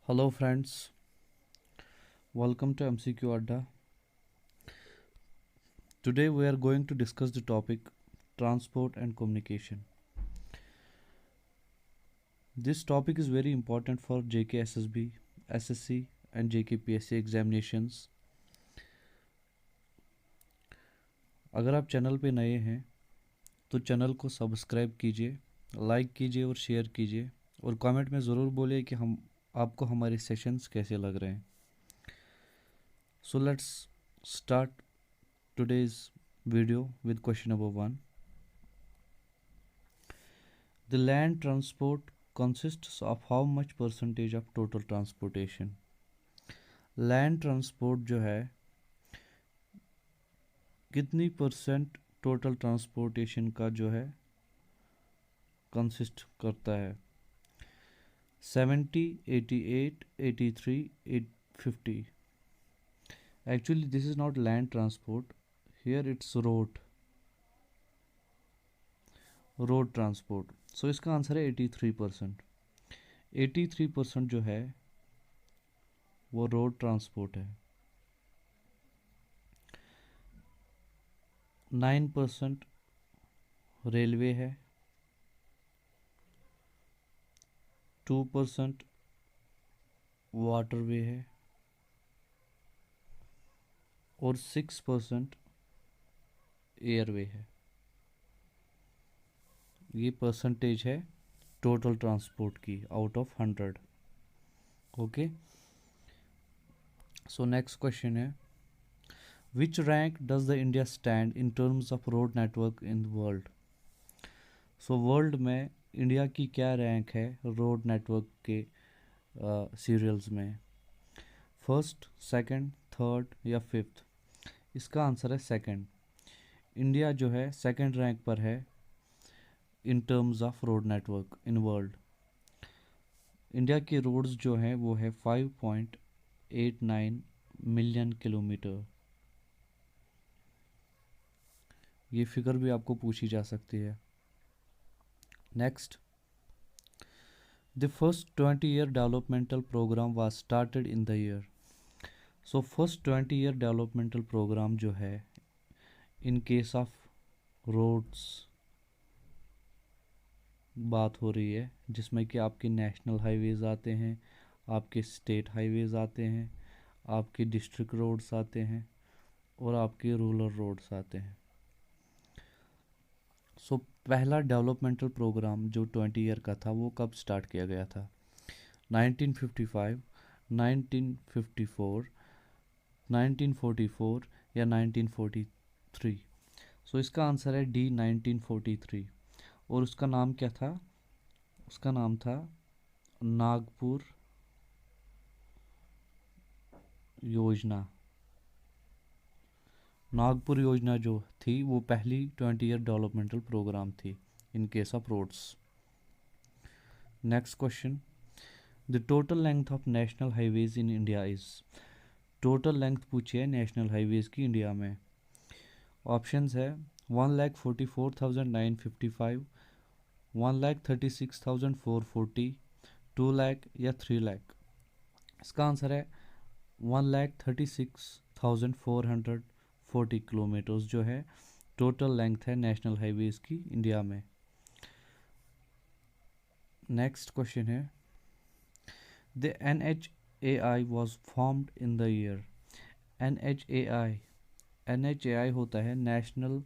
Hello friends, welcome to MCQ Adda. Today we are going to discuss the topic transport and communication. This topic is very important for JKSSB, SSC and JKPSC examinations. अगर आप channel पे नए हैं तो channel को subscribe कीजिए, like कीजिए और शेयर कीजिए और कमेंट में ज़रूर बोलिए कि हम आपको हमारे सेशंस कैसे लग रहे हैं. So let's start today's video with question number 1. The land transport consists of how much percentage of total transportation? Land transport जो है कितनी परसेंट टोटल ट्रांसपोर्टेशन का जो है कंसिस्ट करता है? 70, 88, 83, 50. Actually this is not land transport, here it's road transport. So इसका answer है 83%. 83% जो है वो रोड ट्रांसपोर्ट है. 9% रेलवे है, 2% वाटरवे है और 6% एयरवे है. ये परसेंटेज है टोटल ट्रांसपोर्ट की out of 100. Okay, so next question है, which rank does the India stand in terms of road network in the world? So world में इंडिया की क्या रैंक है रोड नेटवर्क के सीरियल्स में? फर्स्ट, सेकंड, थर्ड या fifth? इसका answer है सेकंड. इंडिया जो है सेकंड रैंक पर है in terms of road network in world. India की रोड्स जो हैं वो है 5.89 मिलियन किलोमीटर. ये फिगर भी आपको पूछी जा सकती है. Next, the first 20-year developmental programme was started in the year. So first 20-year developmental programme जो है इन केस ऑफ रोड्स बात हो रही है, जिसमें कि आपके नेशनल हाईवेज़ आते हैं, आपके स्टेट हाईवेज़ आते हैं, आपके डिस्ट्रिक्ट रोड्स आते हैं और आपके रूरल रोड्स आते हैं. सो पहला डेवलपमेंटल प्रोग्राम जो 20 ईयर का था वो कब स्टार्ट किया गया था? 1955, 1954, 1944 या 1943? सो इसका आंसर है डी, 1943. और उसका नाम क्या था? उसका नाम था नागपुर योजना. नागपुर योजना जो थी वो पहली 20-year डेवलपमेंटल प्रोग्राम थी in case of roads. Next question, the total length of national highways in India is? Total length पूछी है नेशनल हाईवेज की इंडिया में. ऑप्शंस है 1,44,955, 1,36,440, 2 लाख या 3 लाख? इसका आंसर है 1,36,440 किलोमीटर्स जो है टोटल लेंथ है नेशनल हाईवेज की इंडिया में. नेक्स्ट क्वेश्चन है, the NHAI was formed in the year? NHAI होता है national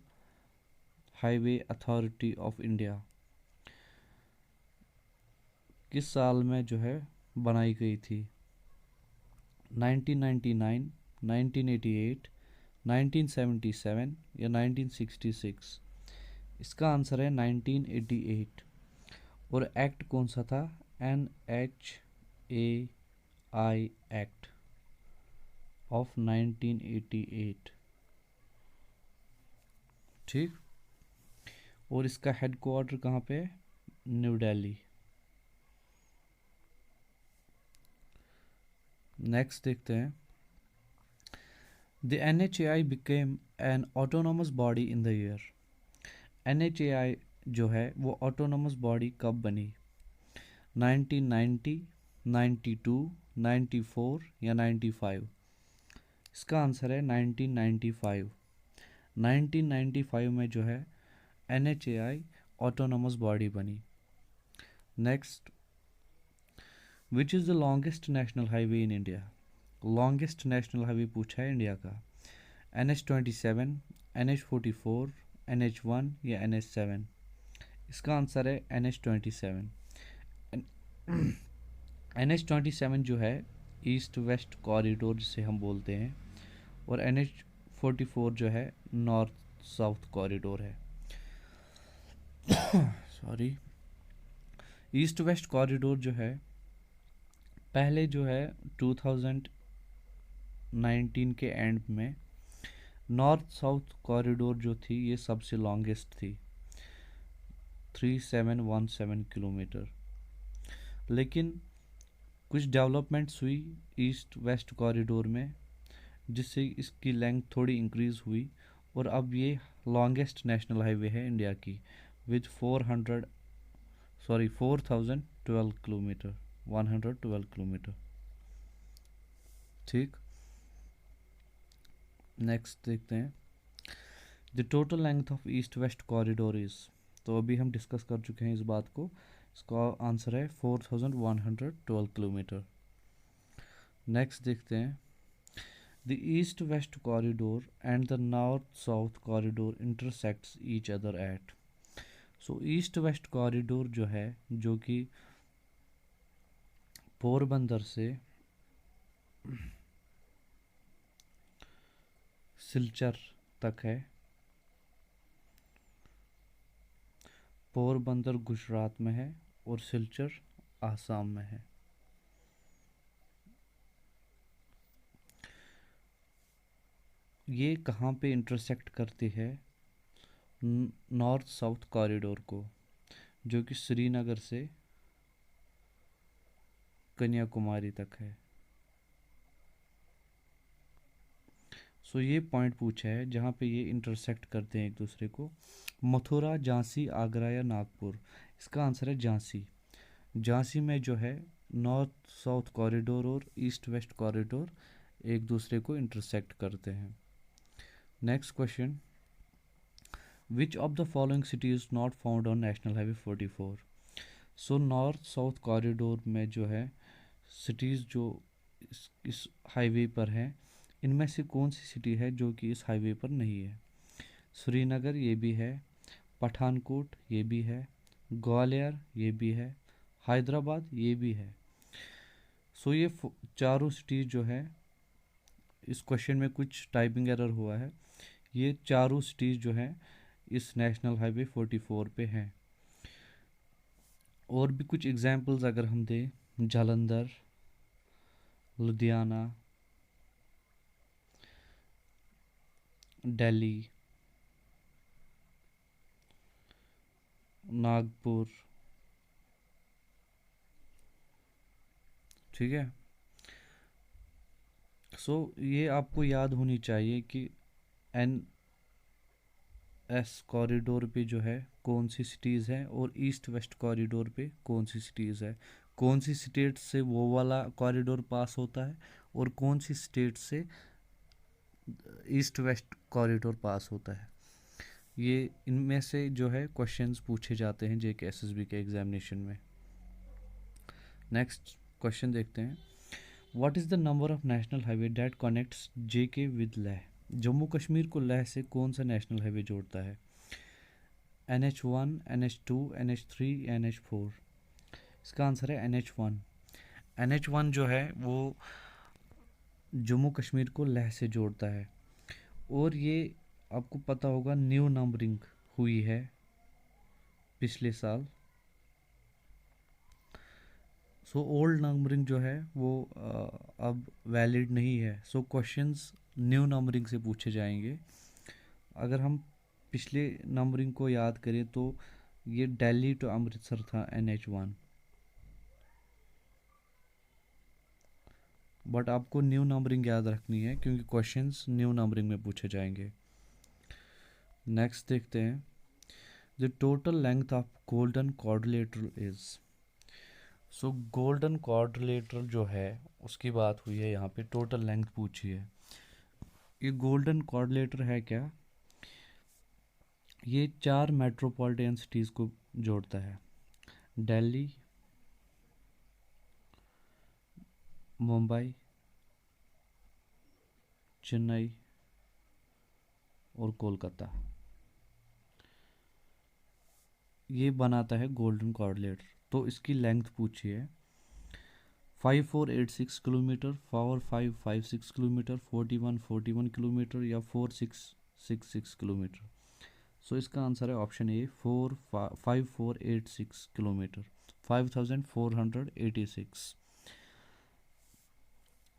highway authority of India. किस साल में जो है बनाई गई थी? 1999, 1988, 1977 या 1966? इसका आंसर है 1988. और एक्ट कौन सा था? NHAI act of 1988. ठीक, और इसका हेडक्वार्टर कहाँ पे है? न्यू दिल्ली. नेक्स्ट देखते हैं, the NHAI became an autonomous body in the year? NHAI जो है वो ऑटोनोमस बॉडी कब बनी? 1990, 92, 94 या 95? इसका आंसर है 1995। 1995 में जो है NHAI ऑटोनोमस बॉडी बनी। Next, which is the longest national highway in India? Longest national highway पूछा है इंडिया का। NH27, NH44, NH1 या NH7? इसका आंसर है NH27। NH27 जो है ईस्ट वेस्ट कॉरिडोर जिसे हम बोलते हैं, और NH44 जो है नॉर्थ साउथ कॉरिडोर है। सॉरी, ईस्ट वेस्ट कॉरिडोर जो है पहले जो है 2019 के एंड में, नॉर्थ साउथ कॉरिडोर जो थी ये सबसे लॉन्गेस्ट थी, 3717 किलोमीटर। लेकिन कुछ डेवलपमेंट्स हुई ईस्ट वेस्ट कॉरिडोर में जिससे इसकी लेंथ थोड़ी इंक्रीज़ हुई, और अब ये लॉन्गेस्ट नेशनल हाईवे है इंडिया की विद 4012 किलोमीटर, 112 किलोमीटर। ठीक, नेक्स्ट देखते हैं, the total length of east west corridor is. तो अभी हम डिस्कस कर चुके हैं इस बात को, इसका आंसर है 4112 किलोमीटर। नेक्स्ट देखते हैं, the east west corridor and the north south corridor intersects each other at. So east west corridor जो है, जो कि पोरबंदर से सिलचर तक है, पोरबंदर गुजरात में है और सिलचर आसाम में है। ये कहाँ पे इंटरसेक्ट करती है? नॉर्थ साउथ कॉरिडोर को, जो कि श्रीनगर से कन्याकुमारी तक है। सो ये पॉइंट पूछा है जहाँ पे ये इंटरसेक्ट करते हैं एक दूसरे को। मथुरा, झांसी, आगरा या नागपुर? इसका आंसर है झांसी। झांसी में जो है नॉर्थ साउथ कॉरिडोर और ईस्ट वेस्ट कॉरिडोर एक दूसरे को इंटरसेक्ट करते हैं। Next question, which of the following city is not found on national highway 44? So north south corridor में जो है सिटीज़ जो इस हाईवे पर हैं, इनमें से कौन सी सिटी है जो कि इस हाईवे पर नहीं है? श्रीनगर ये भी है, पठानकोट ये भी है, ग्वालियर ये भी है, हैदराबाद ये भी है। सो ये चारों सिटीज़ जो है, इस क्वेश्चन में कुछ टाइपिंग एरर हुआ है, ये चारों सिटीज़ जो हैं इस नेशनल हाईवे 44 पे हैं। और भी कुछ एग्जांपल्स अगर हम दें, जालंधर, लुधियाना, दिल्ली, नागपुर, ठीक है। सो ये आपको याद होनी चाहिए कि एन एस कॉरिडोर पे जो है कौन सी सिटीज़ हैं और ईस्ट वेस्ट कॉरिडोर पे कौन सी सिटीज़ है, कौन सी स्टेट से वो वाला कॉरिडोर पास होता है और कौन सी स्टेट से ईस्ट वेस्ट कॉरिडोर पास होता है। ये इनमें से जो है क्वेश्चंस पूछे जाते हैं JKSSB के एग्जामिनेशन में। नेक्स्ट क्वेश्चन देखते हैं, what is the number of national highway that connects JK with Leh? Jammu Kashmir को लेह से कौन सा नेशनल हाईवे जोड़ता है? NH1, NH2, NH3, NH4? इसका आंसर है NH1। NH1 जो है वो जम्मू कश्मीर को लेह से जोड़ता है, और ये आपको पता होगा न्यू नंबरिंग हुई है पिछले साल। सो ओल्ड नंबरिंग जो है वो अब वैलिड नहीं है। सो क्वेश्चंस न्यू नंबरिंग से पूछे जाएंगे। अगर हम पिछले नंबरिंग को याद करें तो ये दिल्ली टू अमृतसर था NH1, बट आपको न्यू नंबरिंग याद रखनी है क्योंकि क्वेश्चंस न्यू नंबरिंग में पूछे जाएंगे। नेक्स्ट देखते हैं, the total length of golden quadrilateral is. So golden quadrilateral जो है उसकी बात हुई है, यहाँ पे टोटल लेंथ पूछी है। ये गोल्डन क्वाड्रिलेटर है क्या? ये 4 मेट्रोपॉलिटन सिटीज़ को जोड़ता है। दिल्ली, मुंबई, चेन्नई और कोलकाता। ये बनाता है गोल्डन क्वाड्रिलेटर। तो इसकी लेंथ पूछी है 5486 किलोमीटर, 4556 किलोमीटर, 4141 किलोमीटर या 4666 किलोमीटर। सो इसका आंसर है ऑप्शन ए 5486 किलोमीटर, 5486।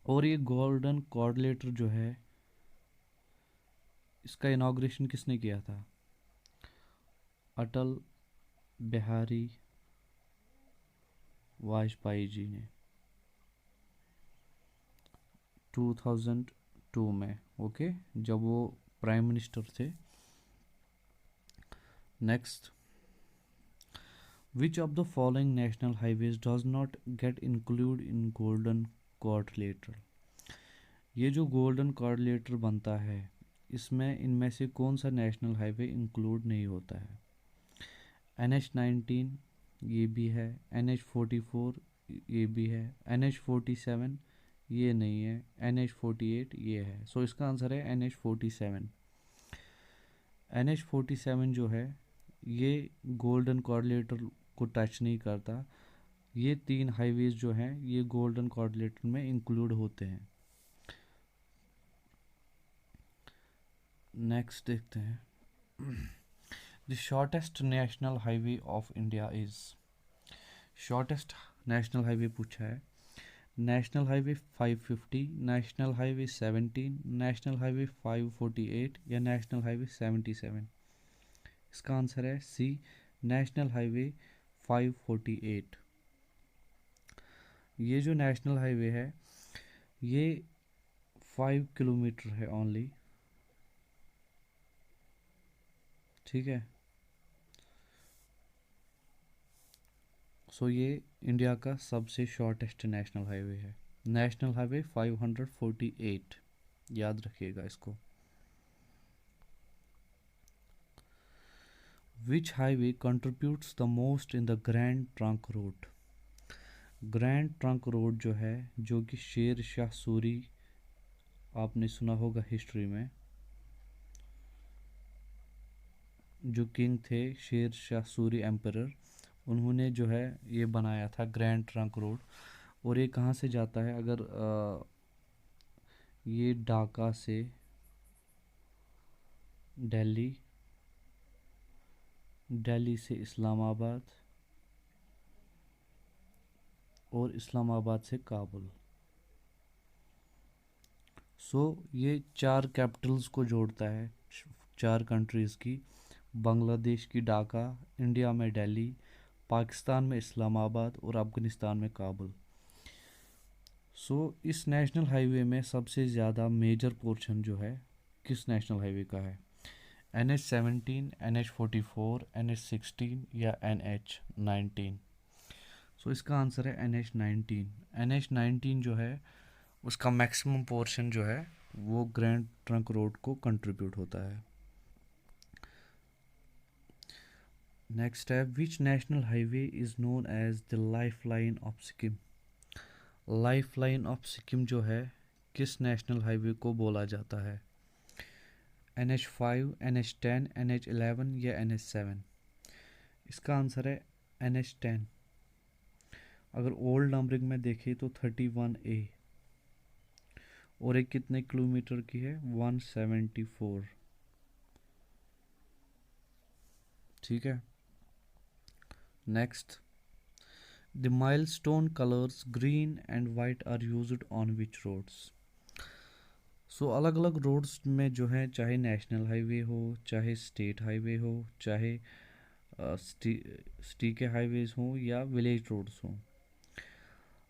और ये गोल्डन कोऑर्डिनेटर जो है इसका इनाग्रेशन किसने किया था? अटल बिहारी वाजपेयी जी ने 2002 में, ओके, जब वो प्राइम मिनिस्टर थे। Next, which of the following national highways does not gate include in golden coordinator? ये जो गोल्डन कोऑर्डिनेटर बनता है इसमें इनमें से कौन सा नेशनल हाईवे इंक्लूड नहीं होता है? NH19 ये भी है, NH44 ये भी है, NH47 ये नहीं है, NH48 ये है। सो इसका आंसर है NH47। NH47 जो है ये गोल्डन कोऑर्डिनेटर को टच नहीं करता। ये 3 हाईवेज जो हैं ये गोल्डन कोऑर्डिनेटर में इंक्लूड होते हैं। नेक्स्ट देखते हैं, the shortest national highway of India is. Shortest national highway पूछा है। National highway 550, national highway 17, national highway 548 या नेशनल हाईवे 77। इसका आंसर है सी, नेशनल हाईवे 548। ये जो नेशनल हाईवे है ये 5 किलोमीटर है ओनली, ठीक है। सो ये इंडिया का सबसे शॉर्टेस्ट नेशनल हाईवे है, नेशनल हाईवे 548, याद रखिएगा इसको। Which highway contributes the most in the grand trunk road? Grand trunk road जो है, जो कि शेर शाह सूरी, आपने सुना होगा हिस्ट्री में, जो किंग थे शेर शाह सूरी एम्परर, उन्होंने जो है ये बनाया था ग्रैंड ट्रंक रोड। और ये कहाँ से जाता है? अगर ये ढाका से दिल्ली, दिल्ली से इस्लामाबाद और इस्लामाबाद से काबुल। सो ये 4 कैपिटल्स को जोड़ता है, 4 कंट्रीज़ की। बांग्लादेश की ढाका, इंडिया में दिल्ली, पाकिस्तान में इस्लामाबाद और अफ़गानिस्तान में काबुल। सो इस नेशनल हाईवे में सबसे ज़्यादा मेजर पोर्शन जो है किस नेशनल हाईवे का है? NH17, NH44, NH16 या NH19। सो इसका आंसर है NH19। NH19 जो है उसका मैक्सिमम पोर्शन जो है वो ग्रैंड ट्रंक रोड को कंट्रीब्यूट होता है। नेक्स्ट है, which national highway is known as the life line of Sikkim? Life line of Sikkim जो है किस नेशनल हाईवे को बोला जाता है? NH5, NH10, NH11 या NH7? इसका आंसर है NH10। अगर ओल्ड नंबरिंग में देखें तो 31A, और एक कितने किलोमीटर की है? 174, ठीक है। Next, the milestone colours green and white are used on which roads? So अलग अलग रोड्स में जो है, चाहे नेशनल हाईवे हो, चाहे स्टेट हाईवे हो, चाहे सिटी के हाईवेज हों या विलेज रोड्स हों,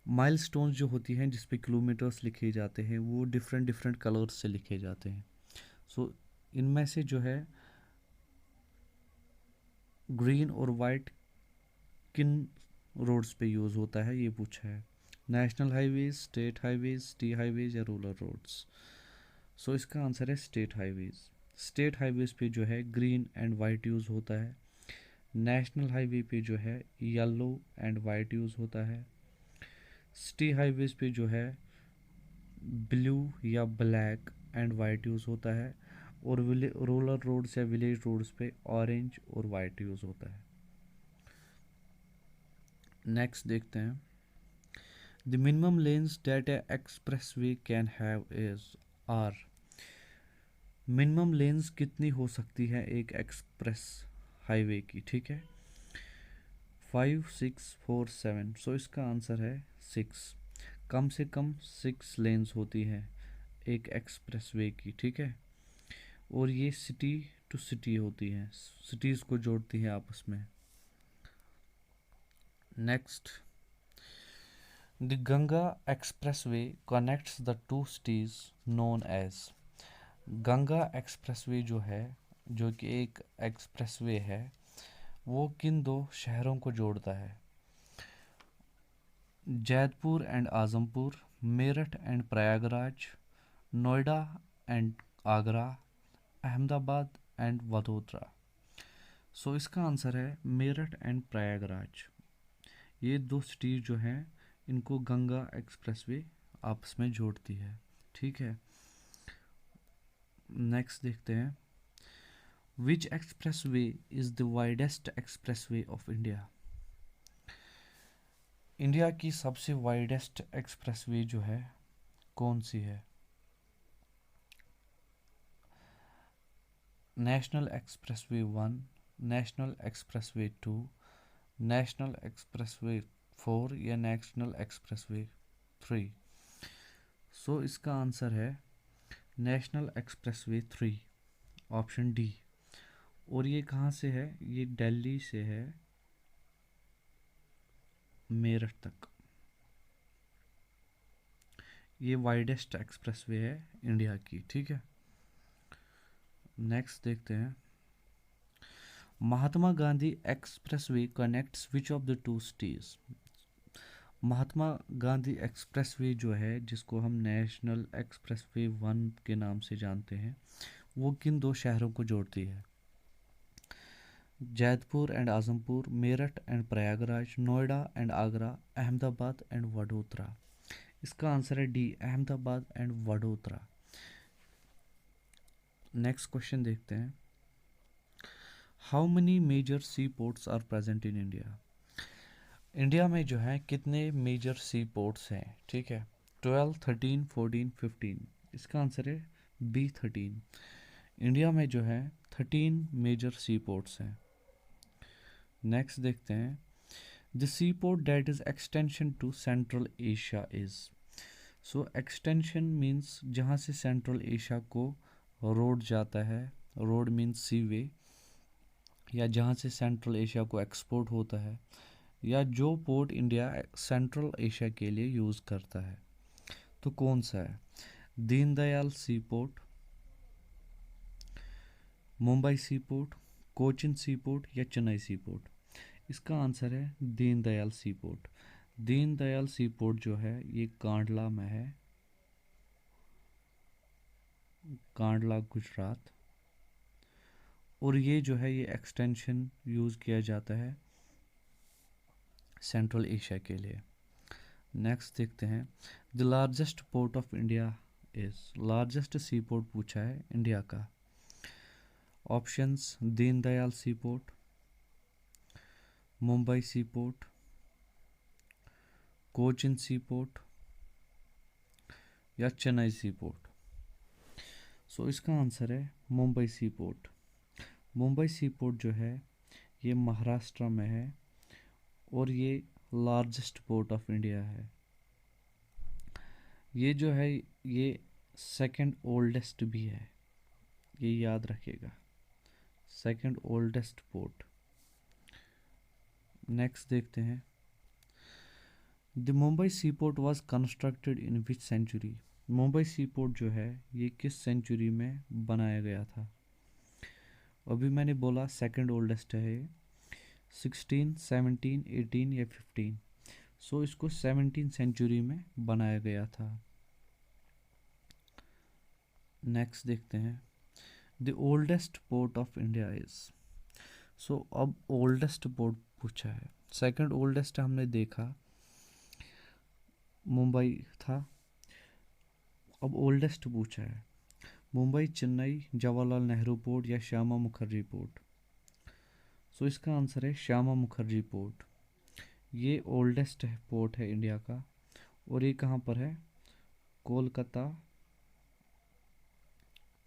माइलस्टोन्स जो होती हैं जिस पे किलोमीटर्स लिखे जाते हैं वो डिफरेंट डिफरेंट कलर्स से लिखे जाते हैं। सो इनमें से जो है ग्रीन और वाइट किन रोड्स पे यूज़ होता है, ये पूछा है। National highways, state highways, city highways या रूरल रोड्स। सो इसका आंसर है स्टेट हाईवेज। स्टेट हाईवेज पे जो है ग्रीन एंड वाइट यूज़ होता है। नेशनल हाईवे पे जो है येलो एंड वाइट यूज़ होता है। सिटी हाईवेज पे जो है ब्लू या ब्लैक एंड वाइट यूज़ होता है। और रूरल रोड्स या विलेज रोड्स पे ऑरेंज और वाइट यूज़ होता है। नेक्स्ट देखते हैं। The minimum lanes that a express way can have is are. Minimum lanes कितनी हो सकती है एक एक्सप्रेस हाईवे की, ठीक है। 5, 6, 4, 7। सो इसका आंसर है 6। कम से कम 6 लेन्स होती हैं एक एक्सप्रेस वे की, ठीक है। और ये सिटी टू सिटी होती हैं, सिटीज़ को जोड़ती हैं आपस में। Next, the Ganga expressway connects the two cities known as. Ganga expressway जो है, जो कि एक एक्सप्रेसवे है, वो किन दो शहरों को जोड़ता है? Jaitpur and Azampur, Meerut and Prayagraj, Noida and Agra, Ahmedabad and Vadodara. So इसका आंसर है मेरठ एंड प्रयागराज। ये दो सिटीज़ जो हैं, इनको गंगा एक्सप्रेसवे आपस में जोड़ती है, ठीक है। नेक्स्ट देखते हैं। Which expressway is the widest expressway of India. India की सबसे वाइडेस्ट एक्सप्रेसवे जो है कौन सी है? National expressway 1, national expressway 2, national expressway 4 या नेशनल एक्सप्रेसवे 3। सो इसका आंसर है नेशनल एक्सप्रेसवे 3, ऑप्शन डी। और ये कहाँ से है? ये दिल्ली से है मेरठ तक। ये वाइडेस्ट एक्सप्रेसवे है इंडिया की, ठीक है। नेक्स्ट देखते हैं। Mahatma Gandhi expressway connects which of the two cities. Mahatma Gandhi expressway जो है, जिसको हम नेशनल एक्सप्रेसवे 1 के नाम से जानते हैं, वो किन दो शहरों को जोड़ती है? Jaitpur and Azampur, Meerut and Prayagraj, Noida and Agra, Ahmedabad and Vadodara. इसका आंसर है D, Ahmedabad and Vadodara. Next question देखते हैं। How many major sea ports are present in India. India में जो है कितने मेजर सी पोर्ट्स हैं, ठीक है। 12, 13, 14, 15। इसका आंसर है बी, 13। इंडिया में जो है 13 मेजर सी पोर्ट्स हैं। नेक्स्ट देखते हैं। The sea port that is extension to central Asia is. So extension means जहाँ से सेंट्रल एशिया को रोड जाता है, रोड मीन्स सी वे, या जहाँ से सेंट्रल एशिया को एक्सपोर्ट होता है, या जो पोर्ट इंडिया सेंट्रल एशिया के लिए यूज़ करता है, तो कौन सा है? दीनदयाल सी port, Mumbai sea port, Cochin सी पोर्ट या चेन्नई सी पोर्ट। इसका आंसर है दीनदयाल सी पोर्ट। दीनदयाल सी पोर्ट जो है ये कांडला में है, कांडला गुजरात। और ये जो है ये एक्सटेंशन यूज़ किया जाता है सेंट्रल एशिया के लिए। नेक्स्ट देखते हैं। The largest port of India is. Largest C port पूछा है इंडिया का। ऑप्शंस दीनदयाल सी port, Mumbai sea port, Cochin सी पोर्ट या चेन्नई सी पोर्ट। सो इसका आंसर है Mumbai sea port. Mumbai sea port जो है ये महाराष्ट्र में है और ये लार्जेस्ट पोर्ट ऑफ इंडिया है। ये जो है ये सेकंड ओल्डेस्ट भी है, ये याद रखिएगा, सेकंड ओल्डेस्ट पोर्ट। नेक्स्ट देखते हैं। The Mumbai sea port was constructed in which century. Mumbai sea port जो है ये किस सेंचुरी में बनाया गया था? अभी मैंने बोला सेकंड ओल्डेस्ट है, 16, 17, 18 या 15? सो इसको 17 सेंचुरी में बनाया गया था। नेक्स्ट देखते हैं, the oldest port of India is. So अब ओल्डेस्ट पोर्ट पूछा है। सेकंड ओल्डेस्ट हमने देखा मुंबई था, अब ओल्डेस्ट पूछा है। मुंबई, चेन्नई, जवाहरलाल नेहरू पोर्ट या श्यामा मुखर्जी पोर्ट? सो इसका आंसर है श्यामा मुखर्जी पोर्ट। ये ओल्डेस्ट पोर्ट है इंडिया का, और ये कहाँ पर है? कोलकाता,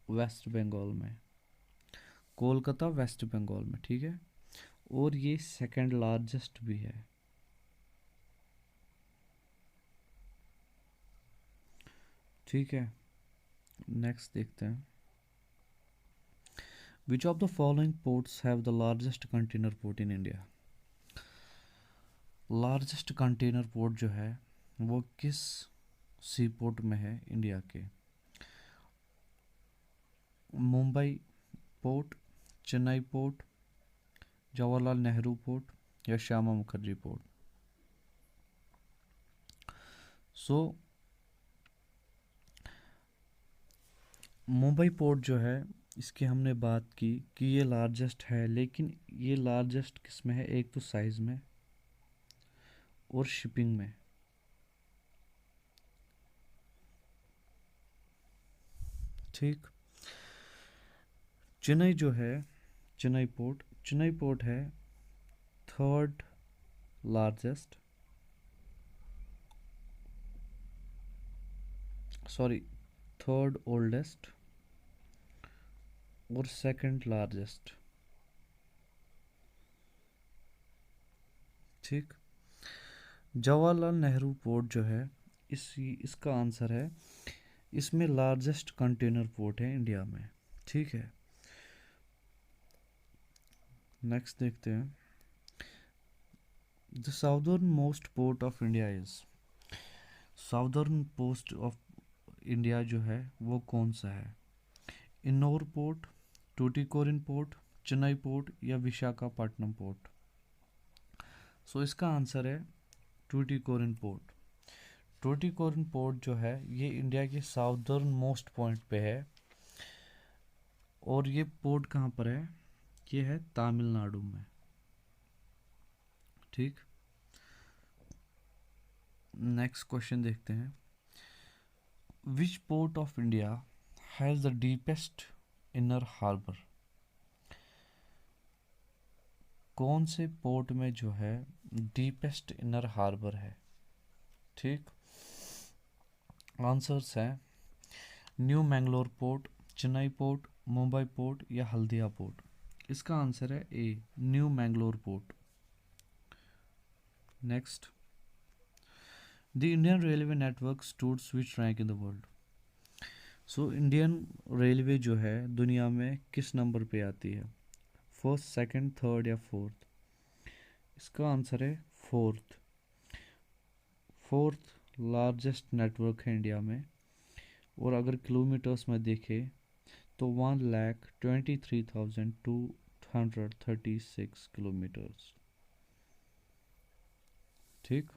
वेस्ट बंगाल में। कोलकाता वेस्ट बंगाल में, ठीक है। और ये सेकंड लार्जेस्ट भी है। ठीक है, नेक्स्ट देखते हैं, विच of the following ports have the largest container port in India? Largest container port जो है वो किस सी पोर्ट में है इंडिया के? Mumbai port, Chennai port, Jawaharlal Nehru port या श्यामा मुखर्जी पोर्ट? सो मुंबई पोर्ट जो है, इसकी हमने बात की कि ये लार्जेस्ट है, लेकिन ये लार्जेस्ट किस में है? एक तो साइज़ में और शिपिंग में। ठीक, चेन्नई जो है, चेन्नई पोर्ट है third largest, sorry third oldest और सेकंड लार्जेस्ट। ठीक, जवाहरलाल नेहरू पोर्ट जो है, इसका आंसर है, इसमें लार्जेस्ट कंटेनर पोर्ट है इंडिया में। ठीक है, नेक्स्ट देखते हैं, the southernmost port of India is. Southern post of India जो है वो कौन सा है? Ennore port, Tuticorin port, Chennai port या विशाखापट्टनम पोर्ट? सो इसका आंसर है टूटिकोरिन पोर्ट। टूटिकोरिन पोर्ट जो है ये इंडिया के साउदर्न मोस्ट पॉइंट पे है, और ये पोर्ट कहाँ पर है? ये है तमिलनाडु में। ठीक, नेक्स्ट क्वेश्चन देखते हैं, which port of India has the deepest inner harbour? कौन से पोर्ट में जो है डीपेस्ट इनर हार्बर है? ठीक, आंसर्स हैं New Mangalore port, Chennai port, Mumbai port या हल्दिया पोर्ट? इसका आंसर है A, New Mangalore port. Next, the Indian railway network stands which rank in the world? So Indian railway जो है दुनिया में किस नंबर पे आती है? फर्स्ट, सेकंड, थर्ड या फोर्थ? इसका आंसर है फोर्थ। फोर्थ लार्जेस्ट नेटवर्क है इंडिया में, और अगर किलोमीटर्स में देखें तो 1,23,236 किलोमीटर्स। ठीक,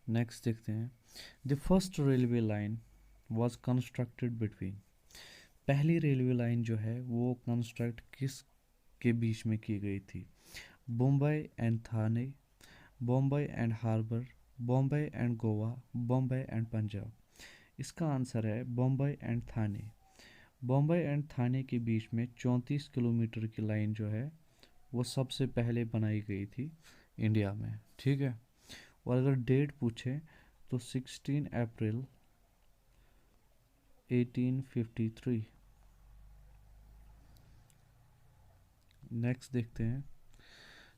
नेक्स्ट देखते हैं, the first railway line was constructed between. पहली रेलवे लाइन जो है वो कंस्ट्रक्ट किस के बीच में की गई थी? Bombay and Thane, Bombay and harbour, Bombay and Goa, Bombay and Punjab? इसका आंसर है बम्बई एंड थाने। बम्बई एंड थाने के बीच में 34 किलोमीटर की लाइन जो है वो सबसे पहले बनाई गई थी इंडिया में। ठीक है, और अगर डेट पूछे तो 16 अप्रैल 1853। नेक्स्ट देखते हैं,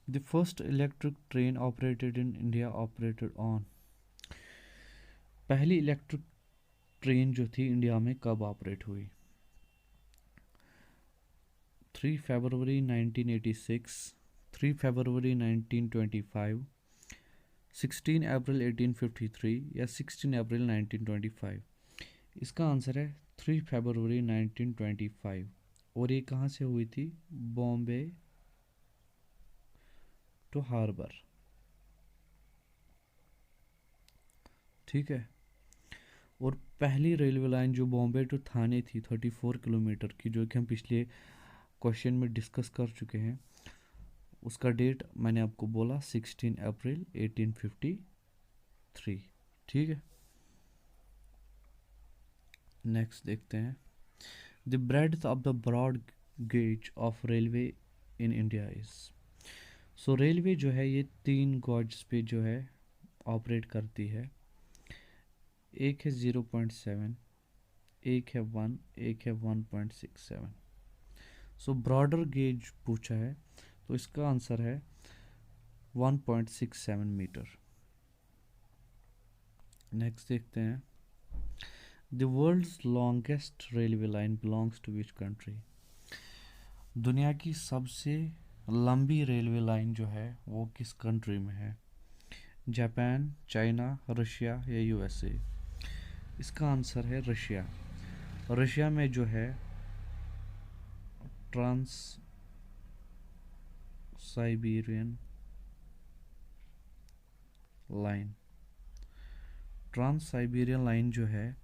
the first electric train operated in India operated on. पहली इलेक्ट्रिक ट्रेन जो थी इंडिया में कब ऑपरेट हुई? 3 फरवरी 1986, 3 फरवरी 1925, 16 अप्रैल 1853 या 16 अप्रैल 1925? इसका आंसर है 3 फरवरी 1925, और ये कहाँ से हुई थी? Bombay to harbour. ठीक है। और पहली रेलवे लाइन जो बॉम्बे टू थाने थी 34 किलोमीटर की, जो कि हम पिछले क्वेश्चन में डिस्कस कर चुके हैं, उसका डेट मैंने आपको बोला 16 अप्रैल 1853। ठीक है। नेक्स्ट देखते हैं, the breadth of the broad gauge of railway in India is. So railway जो है ये 3 गॉज पे जो है ऑपरेट करती है। एक है 0.7, एक है 1, एक है 1.67। सो ब्रॉडर गेज पूछा है तो इसका आंसर है 1.67 मीटर। नेक्स्ट देखते हैं, the world's longest railway line belongs to which country. दुनिया की सबसे लंबी रेलवे लाइन जो है वो किस कंट्री में है? जापान, चाइना, रशिया या यूएसए? इसका आंसर है रशिया। रशिया में जो है trans Siberian line, trans Siberian line जो है,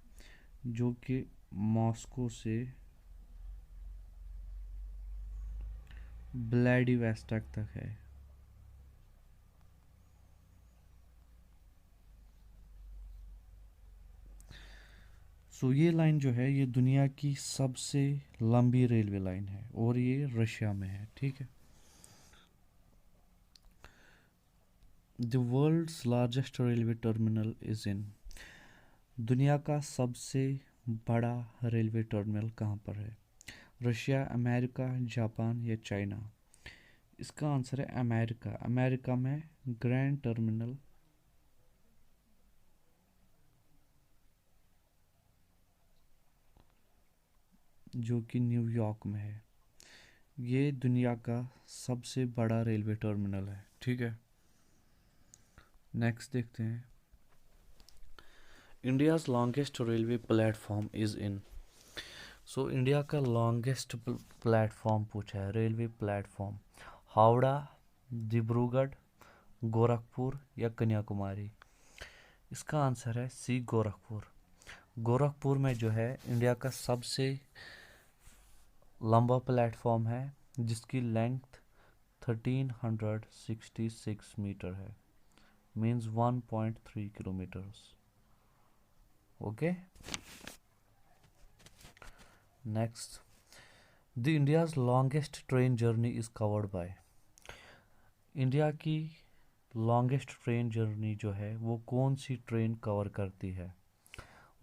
जो कि मॉस्को से व्लादिवोस्टॉक तक है। सो ये लाइन जो है ये दुनिया की सबसे लंबी रेलवे लाइन है और ये रशिया में है। ठीक है। The world's largest railway terminal is in. दुनिया का सबसे बड़ा रेलवे टर्मिनल कहाँ पर है? रशिया, अमेरिका, जापान या चाइना? इसका आंसर है अमेरिका। अमेरिका में ग्रैंड टर्मिनल जो कि न्यूयॉर्क में है, ये दुनिया का सबसे बड़ा रेलवे टर्मिनल है। ठीक है। नेक्स्ट देखते हैं, India's longest railway platform is in. So India का लॉन्गेस्ट प्लेटफॉर्म पूछा है, रेलवे प्लेटफॉर्म। हावड़ा, डिब्रूगढ़, गोरखपुर या कन्याकुमारी? इसका आंसर है सी, गोरखपुर। गोरखपुर में जो है इंडिया का सबसे लंबा प्लेटफॉर्म है, जिसकी लेंथ 1366 मीटर है, means 1.3 kilometres. Okay. Next, the India's longest train journey is covered by. India की लॉन्गेस्ट ट्रेन जर्नी जो है वो कौन सी ट्रेन कवर करती है?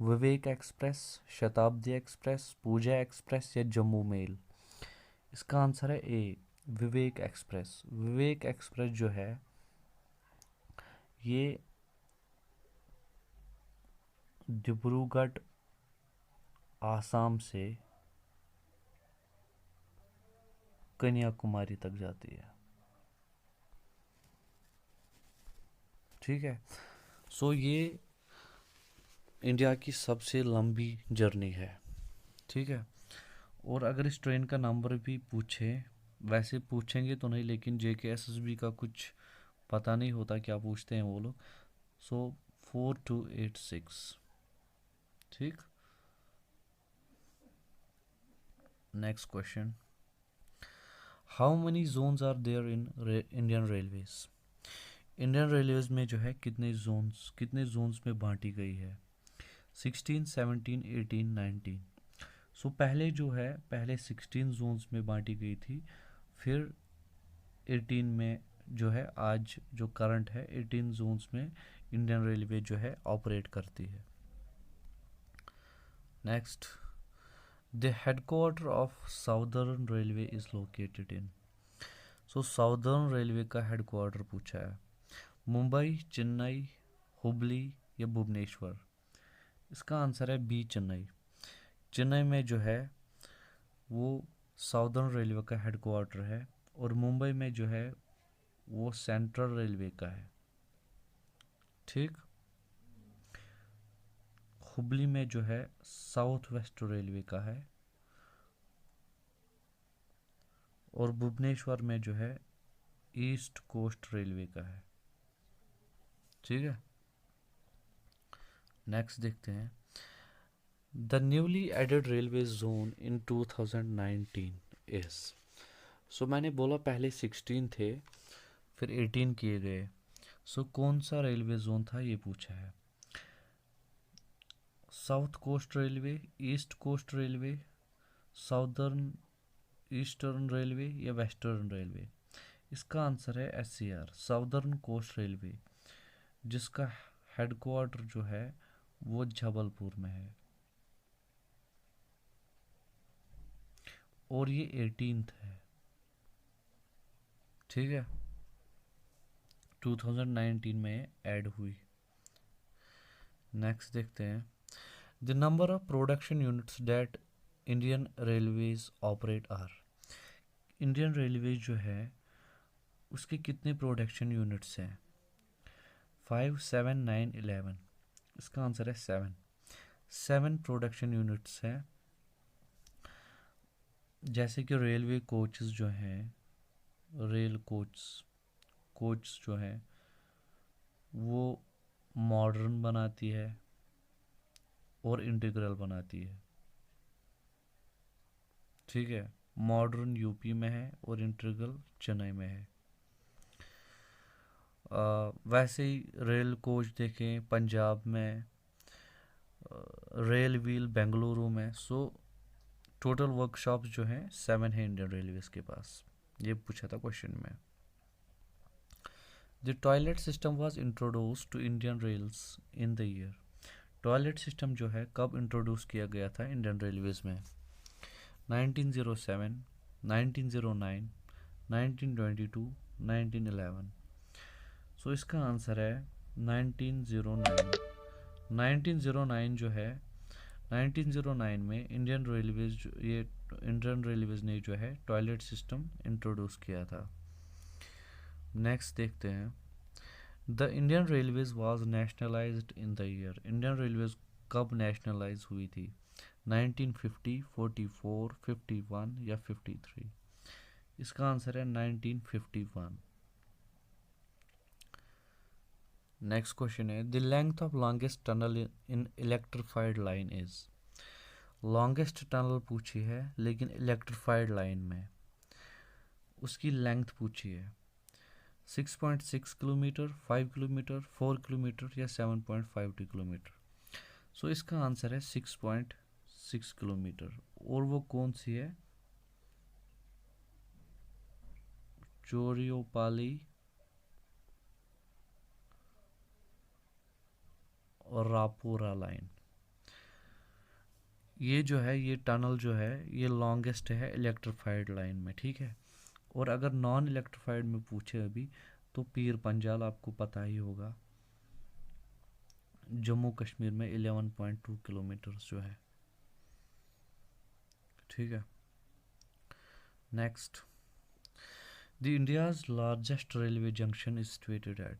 विवेक एक्सप्रेस, शताब्दी एक्सप्रेस, पूजा एक्सप्रेस या जम्मू मेल? इसका आंसर है ए, विवेक एक्सप्रेस। विवेक एक्सप्रेस जो है ये डिब्रूगढ़ आसाम से कन्याकुमारी तक जाती है। ठीक है। सो ये इंडिया की सबसे लंबी जर्नी है। ठीक है। और अगर इस ट्रेन का नंबर भी पूछे, वैसे पूछेंगे तो नहीं, लेकिन JKSSB का कुछ पता नहीं होता क्या पूछते हैं वो लोग। सो 4286। ठीक। Next question, how many zones are there in Indian railways. Indian railways में जो है कितने जोन्स में बांटी गई है? 16, 17, 18, 19? सो पहले जो है पहले 16 जोन्स में बांटी गई थी, फिर 18 में जो है आज जो करंट है 18 जोन्स में इंडियन रेलवे जो है ऑपरेट करती है। Next, the headquarter of southern railway is located in. So southern railway का हेडक्वार्टर पूछा है, मुंबई, चेन्नई, हुबली या भुवनेश्वर? इसका आंसर है बी, चेन्नई। चेन्नई में जो है वो साउदर्न रेलवे का हेडक्वार्टर है, और मुंबई में जो है वो सेंट्रल रेलवे का है। ठीक। हुबली में जो है साउथ वेस्ट रेलवे का है, और भुवनेश्वर में जो है ईस्ट कोस्ट रेलवे का है। ठीक है, नेक्स्ट देखते हैं। The newly added railway zone in 2019 is. सो मैंने बोला पहले 16 थे, फिर 18 किए गए। सो कौन सा रेलवे जोन था ये पूछा है। South coast railway, east coast railway, southern eastern railway या वेस्टर्न रेलवे। इसका आंसर है SCR, साउदर्न कोस्ट रेलवे, जिसका हेडक्वार्टर जो है वो जबलपुर में है, और ये 18th है। ठीक है, 2019 में ऐड हुई। नेक्स्ट देखते हैं। The number of production units that Indian railways operate are. Indian railway जो है उसके कितने प्रोडक्शन यूनिट्स हैं? 5, 7, 9, 11। इसका आंसर है 7। 7 प्रोडक्शन यूनिट्स हैं। जैसे कि रेलवे कोचेस जो हैं, रेल कोच जो है वो मॉडर्न बनाती है और इंटीग्रल बनाती है। ठीक है, मॉडर्न यूपी में है और इंटीग्रल चेन्नई में है। वैसे ही रेल कोच देखें पंजाब में, रेल व्हील बेंगलुरु में। सो टोटल वर्कशॉप जो है 7 है इंडियन रेलवेज के पास। ये पूछा था क्वेश्चन में। The toilet system was introduce to Indian rails in the year. Toilet system जो है कब इंट्रोड्यूस किया गया था इंडियन रेलवेज में? 1907, 1909, 1922, 1911। सो इसका आंसर है 1909। 1909 जो है, 1909 में इंडियन रेलवेज ने जो है टॉयलेट सिस्टम इंट्रोड्यूस किया था। नेक्स्ट देखते हैं। The Indian railways was nationalised in the year. Indian railways कब नेशनलाइज हुई थी? 1950, 44, 51 या 53। इसका आंसर है 1951। नेक्स्ट क्वेश्चन है। The length of longest tunnel in electrified line is. Longest tunnel पूछी है लेकिन इलेक्ट्रिफाइड लाइन में उसकी लेंथ पूछी है। 6.6 किलोमीटर, 5 किलोमीटर, 4 किलोमीटर या 7.52 किलोमीटर। सो इसका आंसर है 6.6 किलोमीटर। और वो कौन सी है? चोरियोपाली और रापोरा लाइन। ये जो है, ये टनल जो है ये लॉन्गेस्ट है इलेक्ट्रिफाइड लाइन में। ठीक है, और अगर नॉन इलेक्ट्रिफाइड में पूछे अभी तो पीर पंजाल आपको पता ही होगा, जम्मू कश्मीर में 11.2 किलोमीटर जो है। ठीक है, next. The India's largest railway junction is situated at.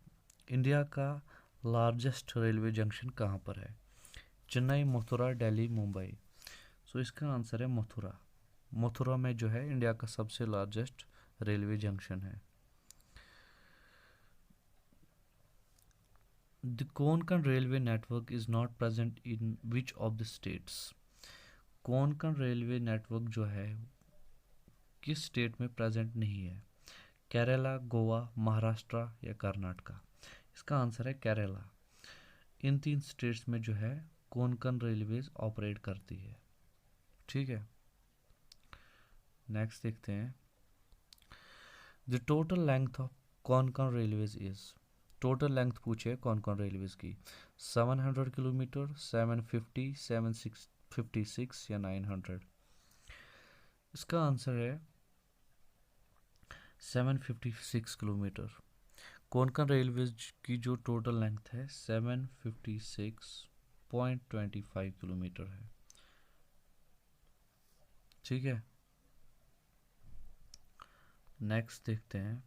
India का लार्जेस्ट रेलवे जंक्शन कहाँ पर है? चेन्नई, मथुरा, दिल्ली, मुंबई। सो इसका आंसर है मथुरा। मथुरा में जो है इंडिया का सबसे लार्जेस्ट रेलवे जंक्शन है। The Konkan railway network is not present in which of the states. Konkan railway network जो है किस स्टेट में प्रेजेंट नहीं है? केरला, गोवा, महाराष्ट्र या कर्नाटका। इसका आंसर है केरला। इन 3 स्टेट्स में जो है कोंकण रेलवेज ऑपरेट करती है। ठीक है, नेक्स्ट देखते हैं। The total length of Konkan railways is. Total length पूछे कोंकण रेलवेज की। 700 किलोमीटर, 750, 756 या 900। इसका आंसर है 756 किलोमीटर। कोंकण रेलवेज की जो टोटल लेंथ है 756.25 किलोमीटर है। ठीक है, नेक्स्ट देखते हैं।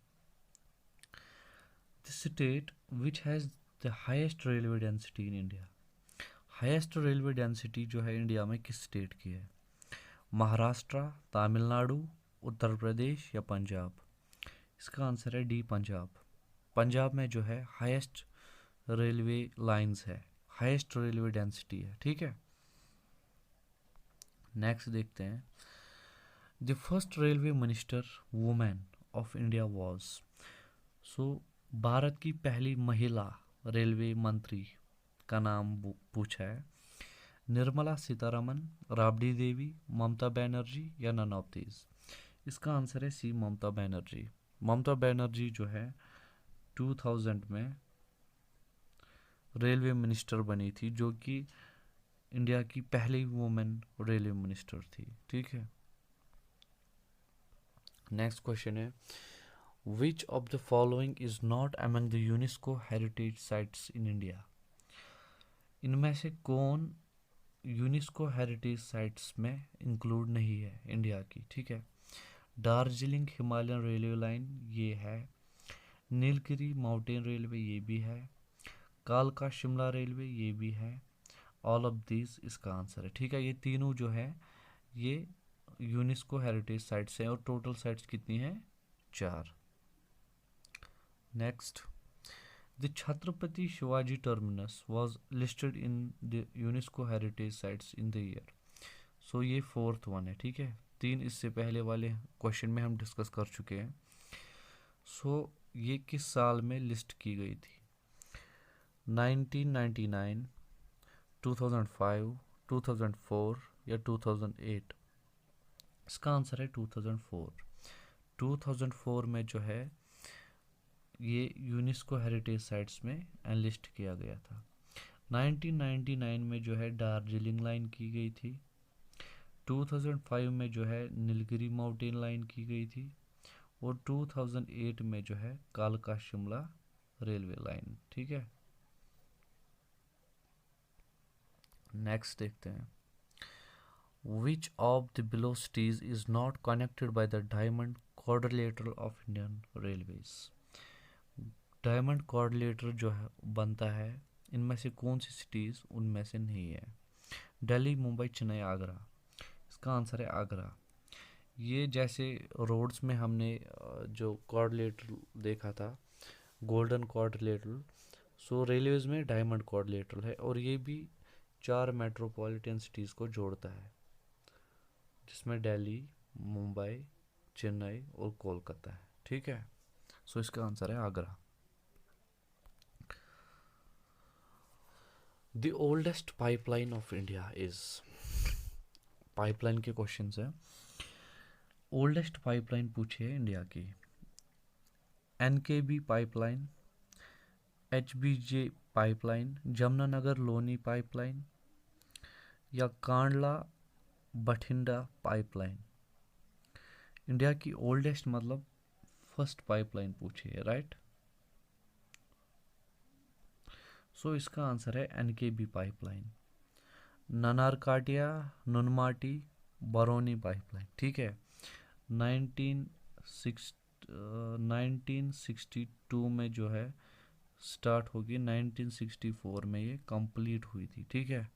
The state which has the highest railway density in India. Highest railway density जो है इंडिया में किस स्टेट की है? महाराष्ट्र, तमिलनाडु, उत्तर प्रदेश या पंजाब। इसका आंसर है डी, पंजाब। पंजाब में जो है हाईएस्ट रेलवे लाइंस है, हाईएस्ट रेलवे डेंसिटी है, ठीक है। नेक्स्ट देखते हैं, the first railway minister women of India was. So Bharat की पहली महिला रेलवे मंत्री का नाम पूछा है, निर्मला सीतारमन, राबड़ी देवी, ममता बनर्जी या नन ऑफ दीज। इसका आंसर है सी, ममता बनर्जी। ममता बनर्जी जो है 2000 में रेलवे मिनिस्टर बनी थी, जो कि इंडिया की पहली वुमेन रेलवे मिनिस्टर थी, ठीक है। नेक्स्ट क्वेश्चन है, विच of the following is not among the UNESCO heritage sites in India. इनमें से कौन यूनेस्को हेरिटेज साइट्स में इंक्लूड नहीं है इंडिया की, ठीक है। दार्जिलिंग हिमालयन रेलवे लाइन ये है, नीलगिरी माउंटेन रेलवे ये भी है, कालका शिमला रेलवे ये भी है, ऑल ऑफ दीज इसका आंसर है, ठीक है। ये तीनों जो है ये यूनेस्को हेरिटेज साइट्स हैं और टोटल साइट्स कितनी हैं, 4। Next, the Chhatrapati Shivaji Terminus was listed in the UNESCO heritage sites in the year. So ये 4th वन है, ठीक है। 3 इससे पहले वाले क्वेश्चन में हम डिस्कस कर चुके हैं। सो ये किस साल में लिस्ट की गई थी, 1999, 2005, 2004 या 2008। इसका आंसर है 2004। 2004 में जो है ये यूनेस्को हेरिटेज साइट्स में एनलिस्ट किया गया था। 1999 में जो है दार्जिलिंग लाइन की गई थी, 2005 में जो है नीलगिरी माउंटेन लाइन की गई थी और 2008 में जो है कालका शिमला रेलवे लाइन, ठीक है। नेक्स्ट देखते हैं, विच of the below cities is not connected by the diamond quadrilateral of Indian railways. Diamond quadrilateral जो है बनता है, इनमें से कौन सी सिटीज़ उनमें से नहीं है, दिल्ली, मुंबई, चेन्नई, आगरा। इसका आंसर है आगरा। ये जैसे रोड्स में हमने जो क्वाड्रिलेटर देखा था, गोल्डन क्वाड्रिलेटर, सो रेलवेज में डायमंड क्वाड्रिलेटर है और ये भी 4 मेट्रोपॉलिटन सिटीज़ को जोड़ता है, जिसमें दिल्ली, मुंबई, चेन्नई और कोलकाता है, ठीक है। सो इसका आंसर है Agra. The oldest pipeline of India is, pipeline के क्वेश्चन है। ओल्डेस्ट पाइपलाइन पूछी है इंडिया की, एनकेबी pipeline, एचबीजे pipeline, Jamunanagar Loni pipeline या कांडला बठिंडा पाइपलाइन। इंडिया की ओल्डेस्ट मतलब फर्स्ट पाइपलाइन पूछी है, राइट। सो इसका आंसर है एनकेबी पाइपलाइन, ननारकाटिया, नुनमाटी, बरौनी पाइपलाइन, ठीक है। 1962 में जो है स्टार्ट होगी, 1964 में ये कंप्लीट हुई थी, ठीक है।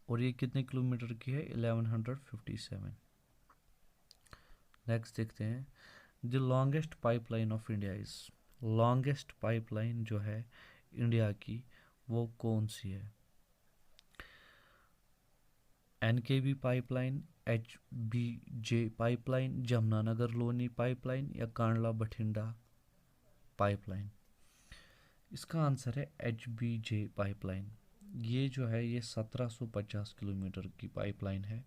और ये कितने किलोमीटर की है, 1157। नेक्स्ट देखते हैं, the longest pipeline of India is, longest pipeline जो है इंडिया की वो कौन सी है, एनकेबी pipeline, एचबीजे pipeline, Jamunanagar Loni pipeline या कांडला बठिंडा पाइपलाइन। इसका आंसर है एचबीजे पाइपलाइन। ये जो है ये 1750 किलोमीटर की पाइपलाइन है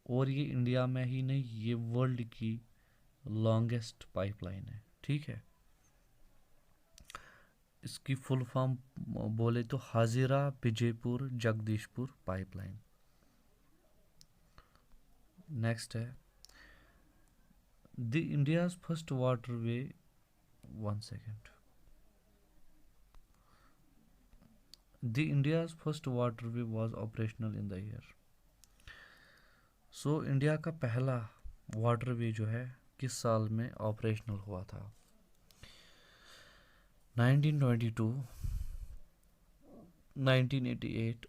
और ये इंडिया में ही नहीं, ये वर्ल्ड की लॉन्गेस्ट पाइपलाइन है, ठीक है। इसकी फुल फॉर्म बोले तो हाजिरा विजयपुर जगदीशपुर पाइपलाइन। नेक्स्ट है, the India's first waterway, 1 second, the India's first waterway was operational in the year. So India का पहला वाटरवे जो है किस साल में ऑपरेशनल हुआ था, 1922, 1988,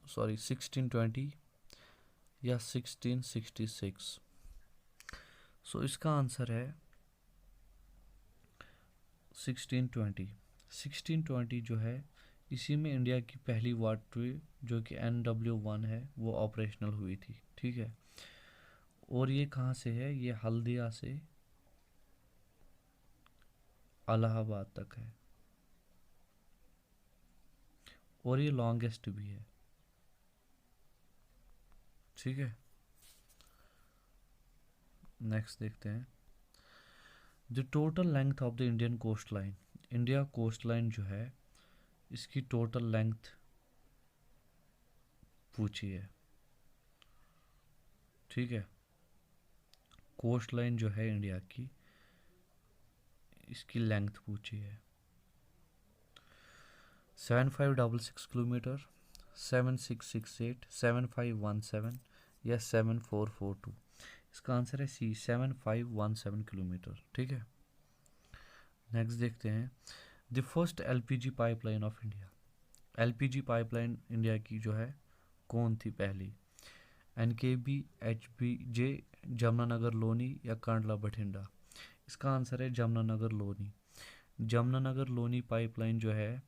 1620, या 1666? सो इसका आंसर है 1620। 1620 जो है, इसी में इंडिया की पहली वाटरवे जो कि NW1 है वो ऑपरेशनल हुई थी। ठीक है, और ये कहाँ से है? ये हल्दिया से इलाहाबाद तक है, और ये लॉन्गेस्ट भी है। ठीक है, नेक्स्ट देखते हैं। The total length of the Indian coast line. India coast line जो है, इसकी टोटल लेंथ पूछी है। ठीक है, कोस्ट लाइन जो है इंडिया की, इसकी लेंथ पूछी है। 7566 किलोमीटर, 7668, 7517 या 7442? इसका आंसर है सी, 7517 किलोमीटर। ठीक है, नेक्स्ट देखते हैं। The first LPG pipeline of India. LPG pipeline India की जो है कौन थी पहली? NKB, HBJ, जमुनानगर लोनी या कांडला बठिंडा? इसका आंसर है जमुनानगर लोनी। जमुनानगर लोनी पाइपलाइन जो है,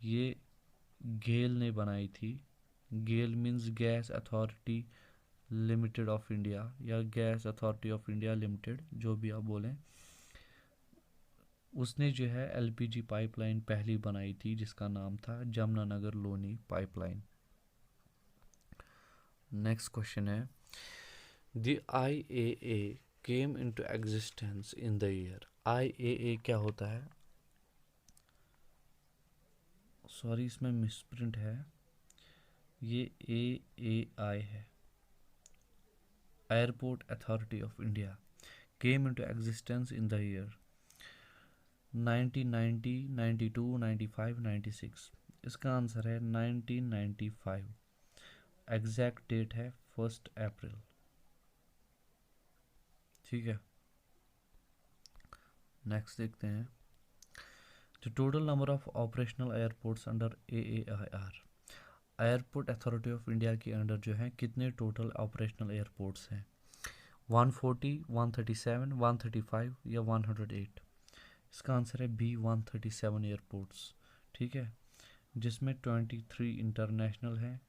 ये गेल ने बनाई थी। GAIL means gas authority limited of India या gas authority of India limited, जो भी आप बोलें। उसने जो है LPG पाइपलाइन पहली बनाई थी, जिसका नाम था Jamunanagar Loni pipeline. Next question है, the IAA came into existence in the year. IAA क्या होता है? सॉरी, इसमें मिसप्रिंट है, ये AAI है। Airport authority of India came into existence in the year 1990, 92, 95, 96? इसका आंसर है 1995। एग्जैक्ट डेट है 1 अप्रैल। ठीक है, नेक्स्ट देखते हैं। The total number of operational airports under AAIR। Airport authority of India के अंडर जो है कितने टोटल ऑपरेशनल एयरपोर्ट्स हैं? 140, 137, 135 या 108? इसका आंसर है B, 137 एयरपोर्ट्स। ठीक है, जिसमें 23 इंटरनेशनल हैं,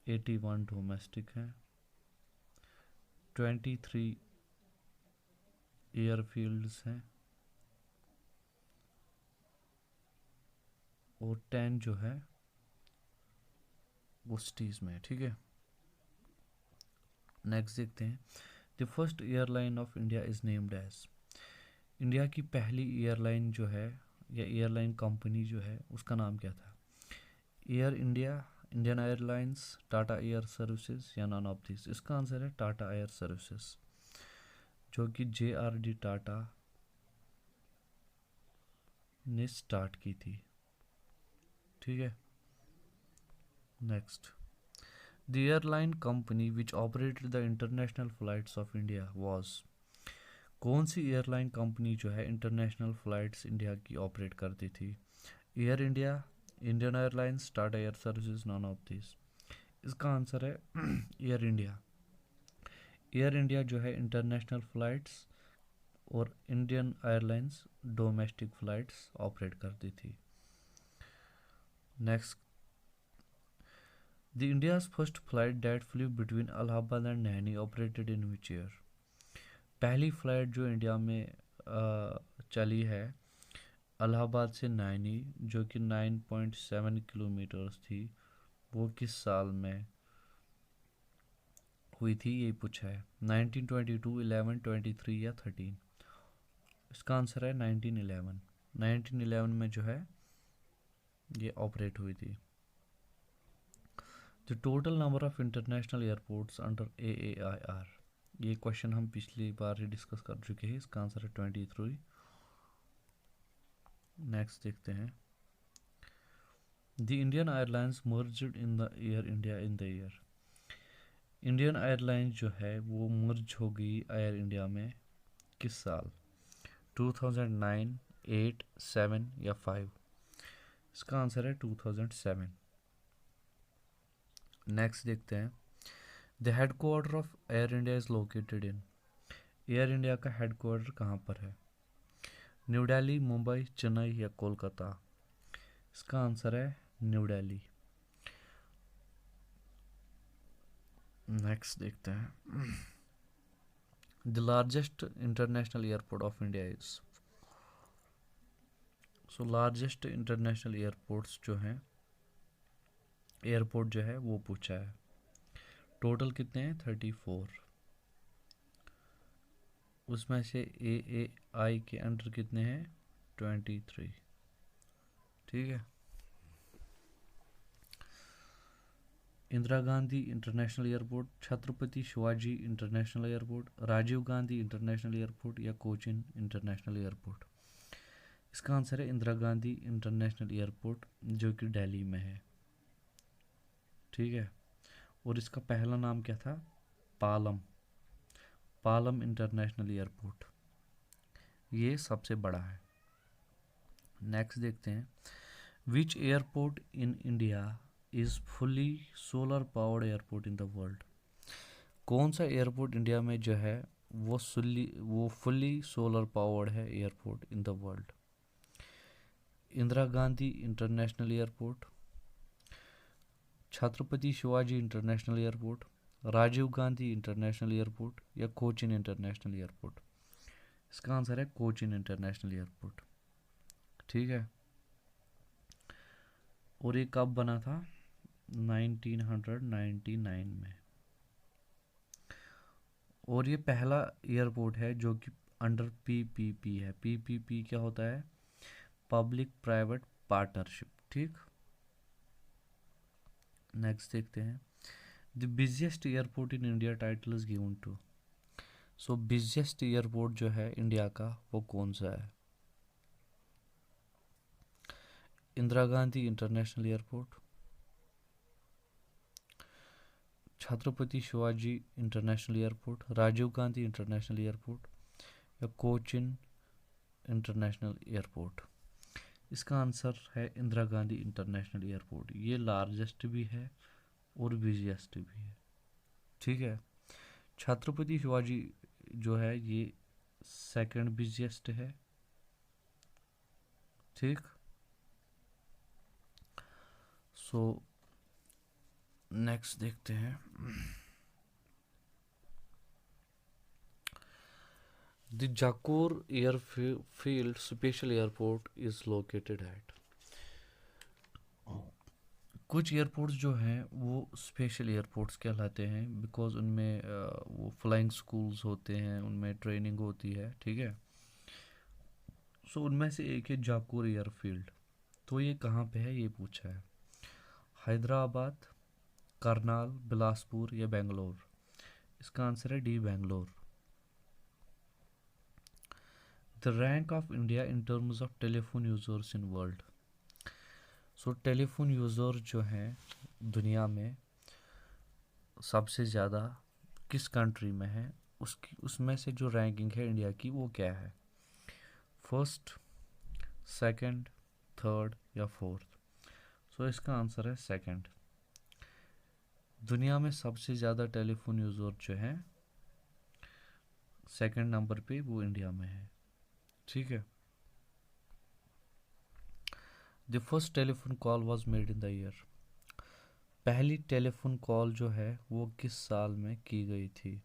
81 डोमेस्टिक हैं, 23 एयरफील्ड्स हैं, और 10 जो है वो सिटीज़ में। ठीक है, नेक्स्ट देखते हैं। The first airline of India is named as. India की पहली एयरलाइन जो है या एयरलाइन कंपनी जो है, उसका नाम क्या था? Air India, Indian airlines, Tata air services या नॉन ऑफ दिस? इसका आंसर है टाटा एयर सर्विसेज, जो कि JRD टाटा ने स्टार्ट की थी। ठीक है, next. The airline company which operated the international flights of India was. कौन सी एयरलाइन कंपनी जो है इंटरनेशनल फ़्लाइट्स इंडिया की ऑपरेट करती थी? Air India, Indian airlines, Tata air services, none of this? इसका आंसर है एयर इंडिया। एयर इंडिया जो है इंटरनेशनल फ़्लाइट्स और Indian airlines domestic flights operate करती थी। Next, the India's first flight that flu between Allahabad and Naini operated in which year? पहली flight जो India में चली है इलाहाबाद से नैनी, जो कि 9.7 किलोमीटर्स थी, वो किस साल में हुई थी, ये पूछा है। 1922, 11, 23 या 13? इसका आंसर है 1911। 1911 में जो है ये ऑपरेट हुई थी। The total number of international airports under AAIR। ये क्वेश्चन हम पिछली बार ही डिस्कस कर चुके हैं, इसका आंसर है 23। नेक्स्ट देखते हैं। The Indian airlines merged in the air India in the year. Indian airlines जो है वो मर्ज हो गई एयर इंडिया में किस साल? 2009, 8, 7 या 5? इसका आंसर है 2007। नेक्स्ट देखते हैं, the headquarter of air India is located in, air India का हेडक्वार्टर कहाँ पर है? न्यू दिल्ली, मुंबई, चेन्नई या कोलकाता? इसका आंसर है न्यू दिल्ली। नेक्स्ट देखते हैं, the largest international airport of India is, so largest international airports जो हैं, एयरपोर्ट जो है वो पूछा है। टोटल कितने हैं? 34। उसमें से ए आई के अंडर कितने हैं? 23। ठीक है। Indira Gandhi international airport, Chhatrapati Shivaji international airport, Rajiv Gandhi international airport या कोचिन इंटरनेशनल एयरपोर्ट? इसका आंसर है इंदिरा गांधी इंटरनेशनल एयरपोर्ट, जो कि दिल्ली में है। ठीक है। और इसका पहला नाम क्या था? पालम, पालम इंटरनेशनल एयरपोर्ट, ये सबसे बड़ा है। नेक्स्ट देखते हैं, which airport in India is fully solar powered airport in the world? कौन सा एयरपोर्ट इंडिया में जो है वो फुली सोलर पावर्ड है airport in the world? Indira Gandhi international airport, Chhatrapati Shivaji international airport, Rajiv Gandhi international airport या कोचिन इंटरनेशनल एयरपोर्ट? इसका आंसर है कोचिन इंटरनेशनल एयरपोर्ट। ठीक है। और ये कब बना था? 1999 में। और ये पहला एयरपोर्ट है जो कि अंडर पीपीपी है। पीपीपी क्या होता है? Public private partnership. ठीक। नेक्स्ट देखते हैं, the busiest airport in India title is given to, so busiest airport जो है इंडिया का वो कौन सा है? Indira Gandhi international airport, Chhatrapati Shivaji international airport, Rajiv Gandhi international airport या कोचिन इंटरनेशनल एयरपोर्ट? इसका आंसर है इंदिरा गांधी इंटरनेशनल एयरपोर्ट। ये लार्जेस्ट भी है और बिजिएस्ट भी है। ठीक है। छत्रपति शिवाजी जो है ये सेकंड बिजिएस्ट है। ठीक। सो नेक्स्ट देखते हैं, the Jakkur airfield special airport is located at, कुछ एयरपोर्ट्स जो हैं वो स्पेशल एयरपोर्ट्स कहलाते हैं बिकॉज उनमें वो फ्लाइंग स्कूल्स होते हैं, उनमें ट्रेनिंग होती है। ठीक है। सो उनमें से एक है जाकोर एयरफील्ड। तो ये कहाँ पे है ये पूछा है, हैदराबाद, करनाल, बिलासपुर या बेंगलोर? इसका आंसर है D, Bangalore. The rank of India in terms of telephone users in world, so telephone user जो हैं दुनिया में सबसे ज़्यादा किस कंट्री में है, उसमें से जो रैंकिंग है इंडिया की वो क्या है? फर्स्ट, सेकंड, थर्ड या फोर्थ? सो इसका आंसर है सेकंड। दुनिया में सबसे ज़्यादा टेलीफोन यूज़र जो है सेकंड नंबर पे वो इंडिया में है। ठीक है। The first telephone call was made in the year, पहली टेलीफोन कॉल जो है वो किस साल में की गई थी?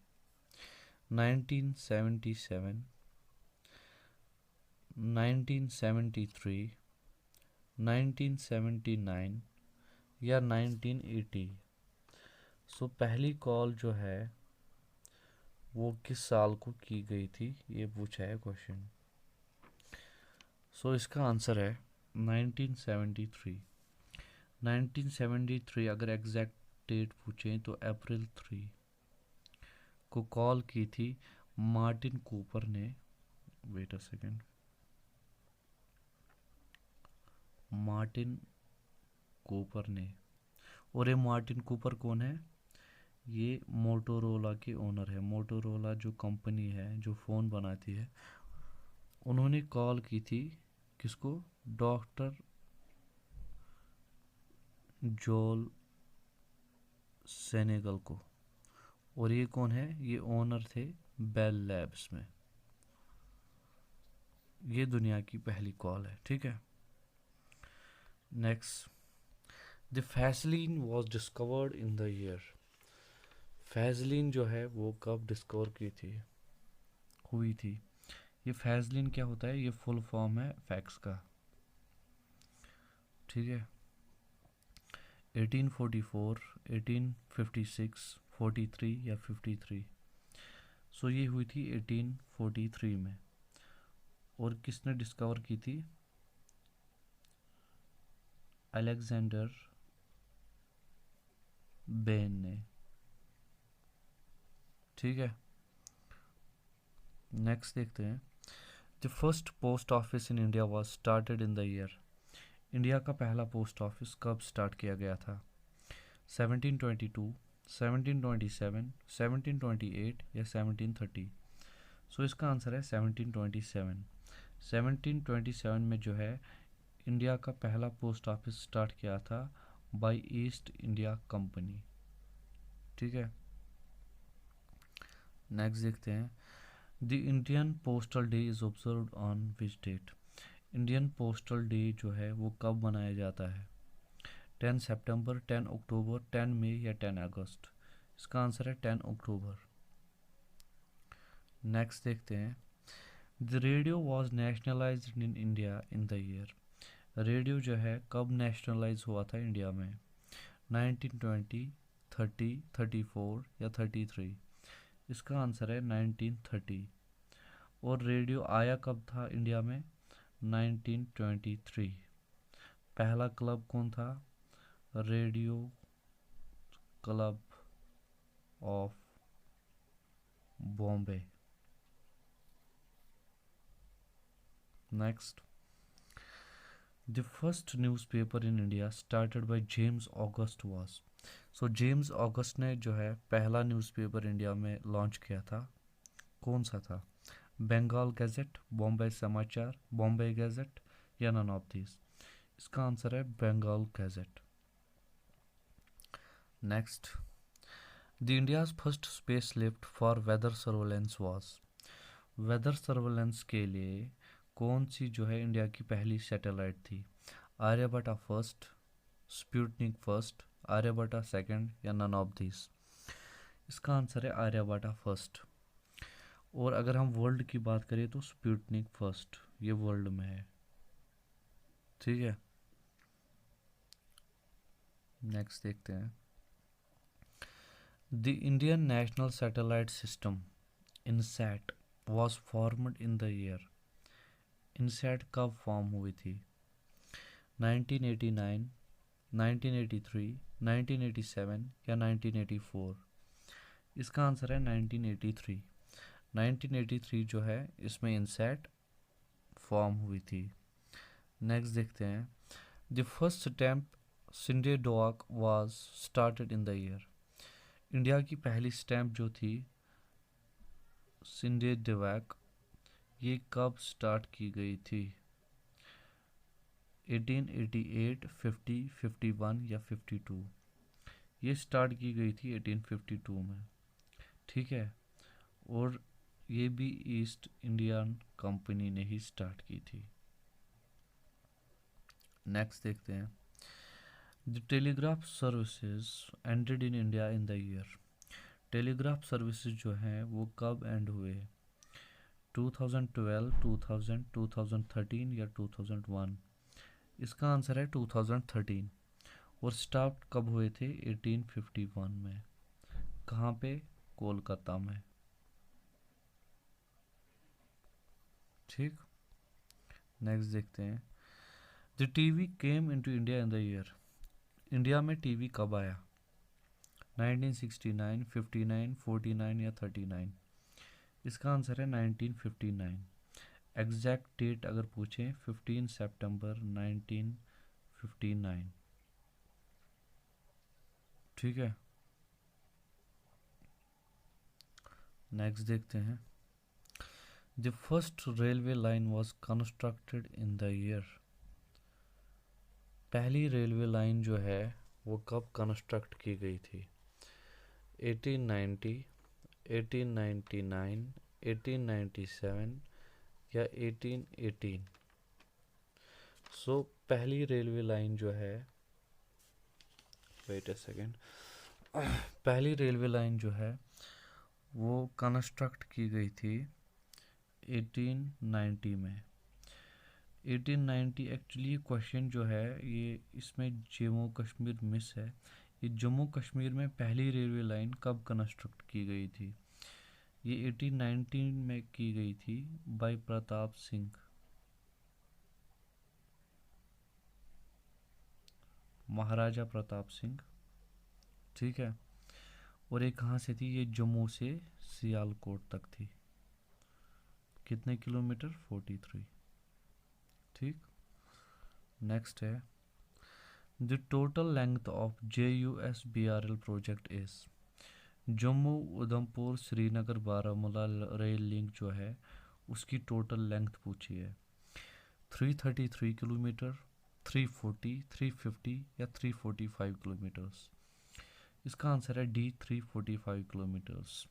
1977, 1973, 1979 या 1980? सो पहली कॉल जो है वो किस साल को की गई थी ये पूछा है क्वेश्चन। सो इसका आंसर है 1973। 1973 अगर एग्जैक्ट डेट पूछें तो अप्रैल 3 को कॉल की थी मार्टिन कूपर ने। Wait a second, Martin Cooper ने। और ये मार्टिन कूपर कौन है? ये मोटोरोला के ओनर है। मोटोरोला जो कंपनी है जो फ़ोन बनाती है, उन्होंने कॉल की थी किसको? डॉक्टर जोल सेनेगल को। और ये कौन है? ये ओनर थे बेल लैब्स में। ये दुनिया की पहली कॉल है, ठीक है। Next, the Vaseline was discovered in the year. Vaseline जो है वो कब डिस्कवर की थी, हुई थी? ये फैजलिन क्या होता है? ये फुल फॉर्म है फैक्स का, ठीक है। 1844, 1856, 43 या 53? सो ये हुई थी 1843 में। और किसने डिस्कवर की थी? अलेक्जेंडर बेन ने, ठीक है। नेक्स्ट देखते हैं, the first post office in India was started in the year. India का पहला पोस्ट ऑफिस कब स्टार्ट किया गया था? 1722, 1727, 1728 या 1730? सो इसका आंसर है 1727। 1727 में जो है इंडिया का पहला पोस्ट ऑफिस स्टार्ट किया था बाय ईस्ट इंडिया कंपनी, ठीक है। नेक्स्ट देखते हैं, the Indian postal day is observed on which date. Indian postal day जो है वो कब मनाया जाता है? 10 सितंबर, 10 अक्टूबर, 10 मई या 10 अगस्त? इसका आंसर है 10 अक्टूबर। नेक्स्ट देखते हैं, the radio was nationalised in India in the year. Radio जो है कब नेशनलाइज हुआ था इंडिया में? 1920, 30, 34 या 33? इसका आंसर है 1930। और रेडियो आया कब था इंडिया में? 1923। पहला क्लब कौन था? Radio club of Bombay. Next, the first newspaper in India started by James August was. So James August ने जो है पहला न्यूज़पेपर इंडिया में लॉन्च किया था, कौन सा था? बंगाल गैजेट, बॉम्बे समाचार, बॉम्बे गैजेट या नन ऑफ दिस? इसका आंसर है Bengal gazette. Next, the India's first space lift for weather surveillance was. Weather surveillance के लिए कौन सी जो है इंडिया की पहली सैटेलाइट थी? Aryabhatta first, Sputnik first, Aryabhatta second या नन ऑफ दिस? इसका आंसर है आर्यभट्टा फर्स्ट। और अगर हम वर्ल्ड की बात करें तो स्पुतनिक फर्स्ट, ये वर्ल्ड में है, ठीक है। नेक्स्ट देखते हैं, the Indian national satellite system INSAT was formed in the year. INSAT कब फॉर्म हुई थी? 1989, 1983, 1987 या 1984? इसका आंसर है 1983। 1983 जो है इसमें इनसैट फॉर्म हुई थी। नेक्स्ट देखते हैं, the first stamp Scinde Dawk was started in the year. India की पहली स्टैम्प जो थी सिंडे डॉक, ये कब स्टार्ट की गई थी? 1888, 50, 51 या 52? ये स्टार्ट की गई थी 1852 में, ठीक है। और ये भी ईस्ट इंडियन कंपनी ने ही स्टार्ट की थी। नेक्स्ट देखते हैं, the telegraph services ended in India in the year. Telegraph services जो हैं वो कब एंड हुए? 2012, 2000, 2013 या 2001? इसका आंसर है 2013। और स्टार्ट कब हुए थे? 1851 में। कहाँ पे? कोलकाता में, ठीक। नेक्स्ट देखते हैं, the TV came into India in the year. India में टीवी कब आया? 1969, 59, 49 या 39? इसका आंसर है 1959। एग्जैक्ट डेट अगर पूछें 15 सितंबर 1959, ठीक है। नेक्स्ट देखते हैं, the first railway line was constructed in the year. पहली रेलवे लाइन जो है वो कब कंस्ट्रक्ट की गई थी? 1890, 1899, 1897 या 1818? सो पहली रेलवे लाइन जो है, वेट अ सेकेंड, पहली रेलवे लाइन जो है वो कंस्ट्रक्ट की गई थी 1890 में। 1890 एक्चुअली क्वेश्चन जो है ये इसमें जम्मू कश्मीर मिस है। ये जम्मू कश्मीर में पहली रेलवे लाइन कब कंस्ट्रक्ट की गई थी? ये 1890 में की गई थी बाय प्रताप सिंह, महाराजा प्रताप सिंह, ठीक है। और ये कहाँ से थी? ये जम्मू से सियालकोट तक थी। कितने किलोमीटर? 43, ठीक। नेक्स्ट है, the total length of JUSBRL project is. Jammu Udhampur Srinagar Baramulla rail link जो है उसकी टोटल लेंथ पूछी है। 333 किलोमीटर, 340, 350 या 345 किलोमीटर्स? इसका आंसर है डी, 345 किलोमीटर्स।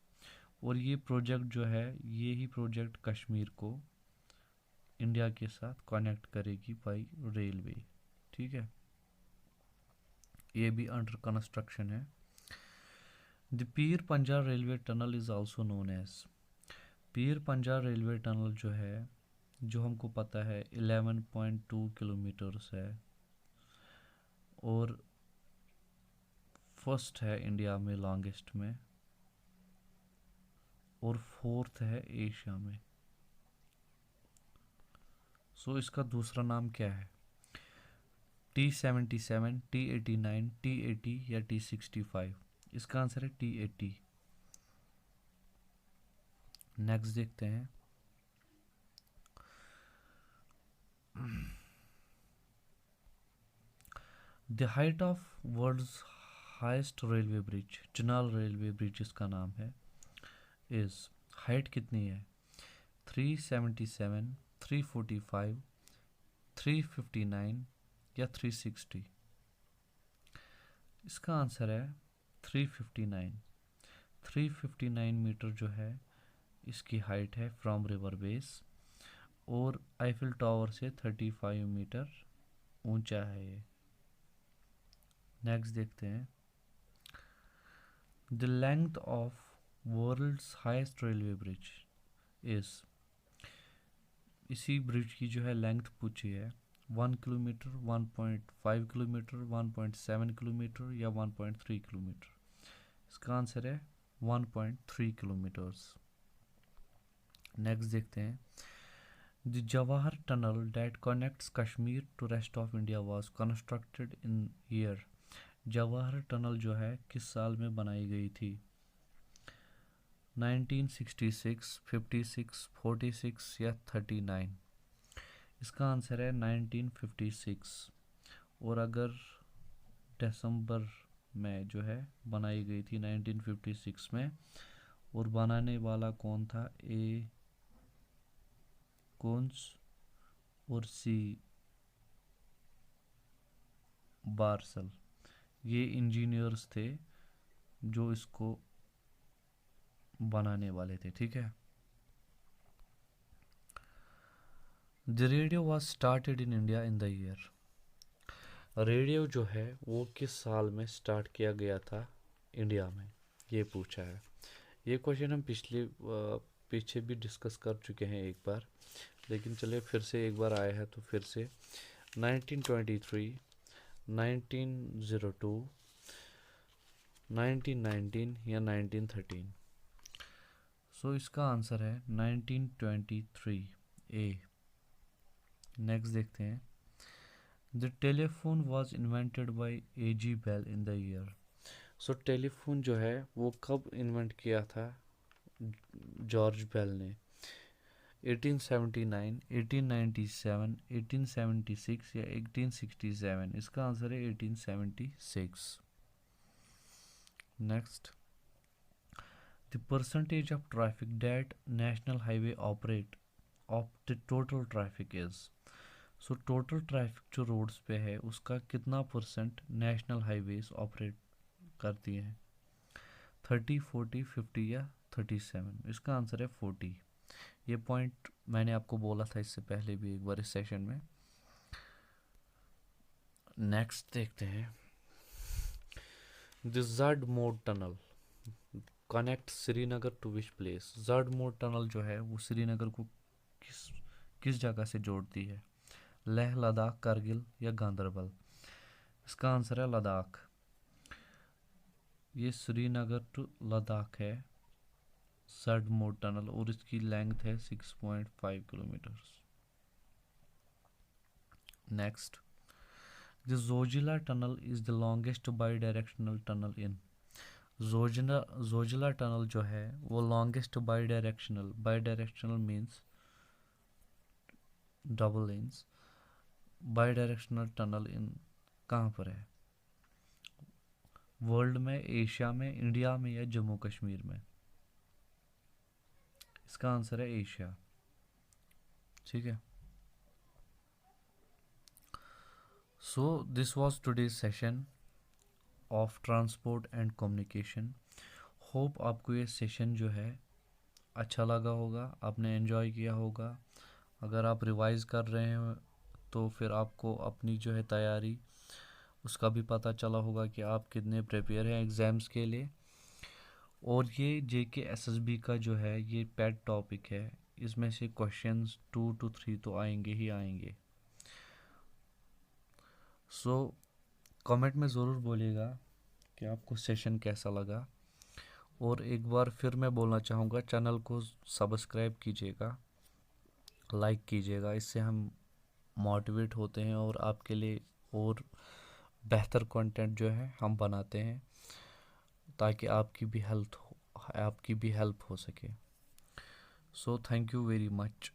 और ये प्रोजेक्ट जो है, ये ही प्रोजेक्ट कश्मीर को इंडिया के साथ कनेक्ट करेगी बाई रेलवे, ठीक है। ये भी अंडर कंस्ट्रक्शन है। The Pir Panjal railway tunnel is also known as. Pir Panjal railway tunnel जो है, जो हमको पता है 11.2 किलोमीटर्स है और फर्स्ट है इंडिया में लॉन्गेस्ट में और फोर्थ है एशिया में। सो इसका दूसरा नाम क्या है? T77, T89, T80 या T65? इसका आंसर है T80। नेक्स्ट देखते हैं, the height of world's highest railway bridge, Chenab railway bridge इसका नाम है, इज। हाइट कितनी है? 377, 345, 359 या 360? इसका आंसर है 359। 359 मीटर जो है इसकी हाइट है फ्रॉम रिवर बेस और आईफिल टावर से 35 मीटर ऊंचा है ये। नेक्स्ट देखते हैं, the length of world's highest railway bridge is. इसी ब्रिज की जो है लेंथ पूछी है, 1 किलोमीटर, 1.5 किलोमीटर, 1.7 किलोमीटर या 1.3 किलोमीटर? इसका आंसर है 1.3 किलोमीटर्स। नेक्स्ट देखते हैं, the Jawahar tunnel that connects Kashmir to rest of India was constructed in year. Jawahar tunnel जो है किस साल में बनाई गई थी? 1966, 56, 46 या 39? इसका आंसर है 1956। और अगर दिसंबर में जो है बनाई गई थी 1956 में, और बनाने वाला कौन था? ए कोन्स और सी बार्सल, ये इंजीनियर्स थे जो इसको बनाने वाले थे, ठीक है। The radio was started in India in the year. Radio जो है वो किस साल में स्टार्ट किया गया था इंडिया में, ये पूछा है। ये क्वेश्चन हम पीछे भी डिस्कस कर चुके हैं एक बार, लेकिन चलिए फिर से एक बार आया है तो फिर से 1923, 1902, 1919 या 1913? सो इसका आंसर है 1923 ए। नेक्स्ट देखते हैं, the telephone was invented by A.G. Bell in the year. So telephone जो है वो कब इन्वेंट किया था जॉर्ज बेल ने? 1879, 1897, 1876 या 1867? इसका आंसर है 1876। Next, the percentage of traffic that national highway operate of the total traffic is. So total traffic जो रोड्स पे है उसका कितना परसेंट नेशनल हाईवेज ऑपरेट करती हैं? 30, 40, 50 या 37? इसका आंसर है 40। ये पॉइंट मैंने आपको बोला था इससे पहले भी एक बार इस सेशन में। नेक्स्ट देखते हैं, the Z-Morh tunnel connect Srinagar to which place? Z-Morh tunnel जो है वो श्रीनगर को किस किस जगह से जोड़ती है? लेह, लद्दाख, करगिल या गांधरबल? इसका आंसर है लद्दाख। ये श्रीनगर टू लद्दाख है ज़ड-मोड टनल, और इसकी लेंथ है 6.5 kilometre. Next, the Zoji La tunnel is the longest by directional tunnel in? Zoji La tunnel जो है वो longest by directional means double lens. By directional tunnel इन कहाँ पर है? वर्ल्ड में, एशिया में, इंडिया में या जम्मू कश्मीर में? इसका आंसर है एशिया। ठीक है। So this was today's session of transport and communication. Hope आपको ये सेशन जो है अच्छा लगा होगा, आपने एंजॉय किया होगा। अगर आप रिवाइज कर रहे हैं तो फिर आपको अपनी जो है तैयारी उसका भी पता चला होगा कि आप कितने प्रिपेयर हैं एग्ज़ाम्स के लिए। और ये जेके एसएसबी का जो है ये पेट टॉपिक है, इसमें से क्वेश्चंस 2 to 3 तो आएंगे ही आएंगे। सो कमेंट में ज़रूर बोलिएगा कि आपको सेशन कैसा लगा। और एक बार फिर मैं बोलना चाहूँगा, चैनल को सब्सक्राइब कीजिएगा, लाइक कीजिएगा, इससे हम मोटिवेट होते हैं और आपके लिए और बेहतर कंटेंट जो है हम बनाते हैं ताकि आपकी भी हेल्प हो सके। So thank you very much.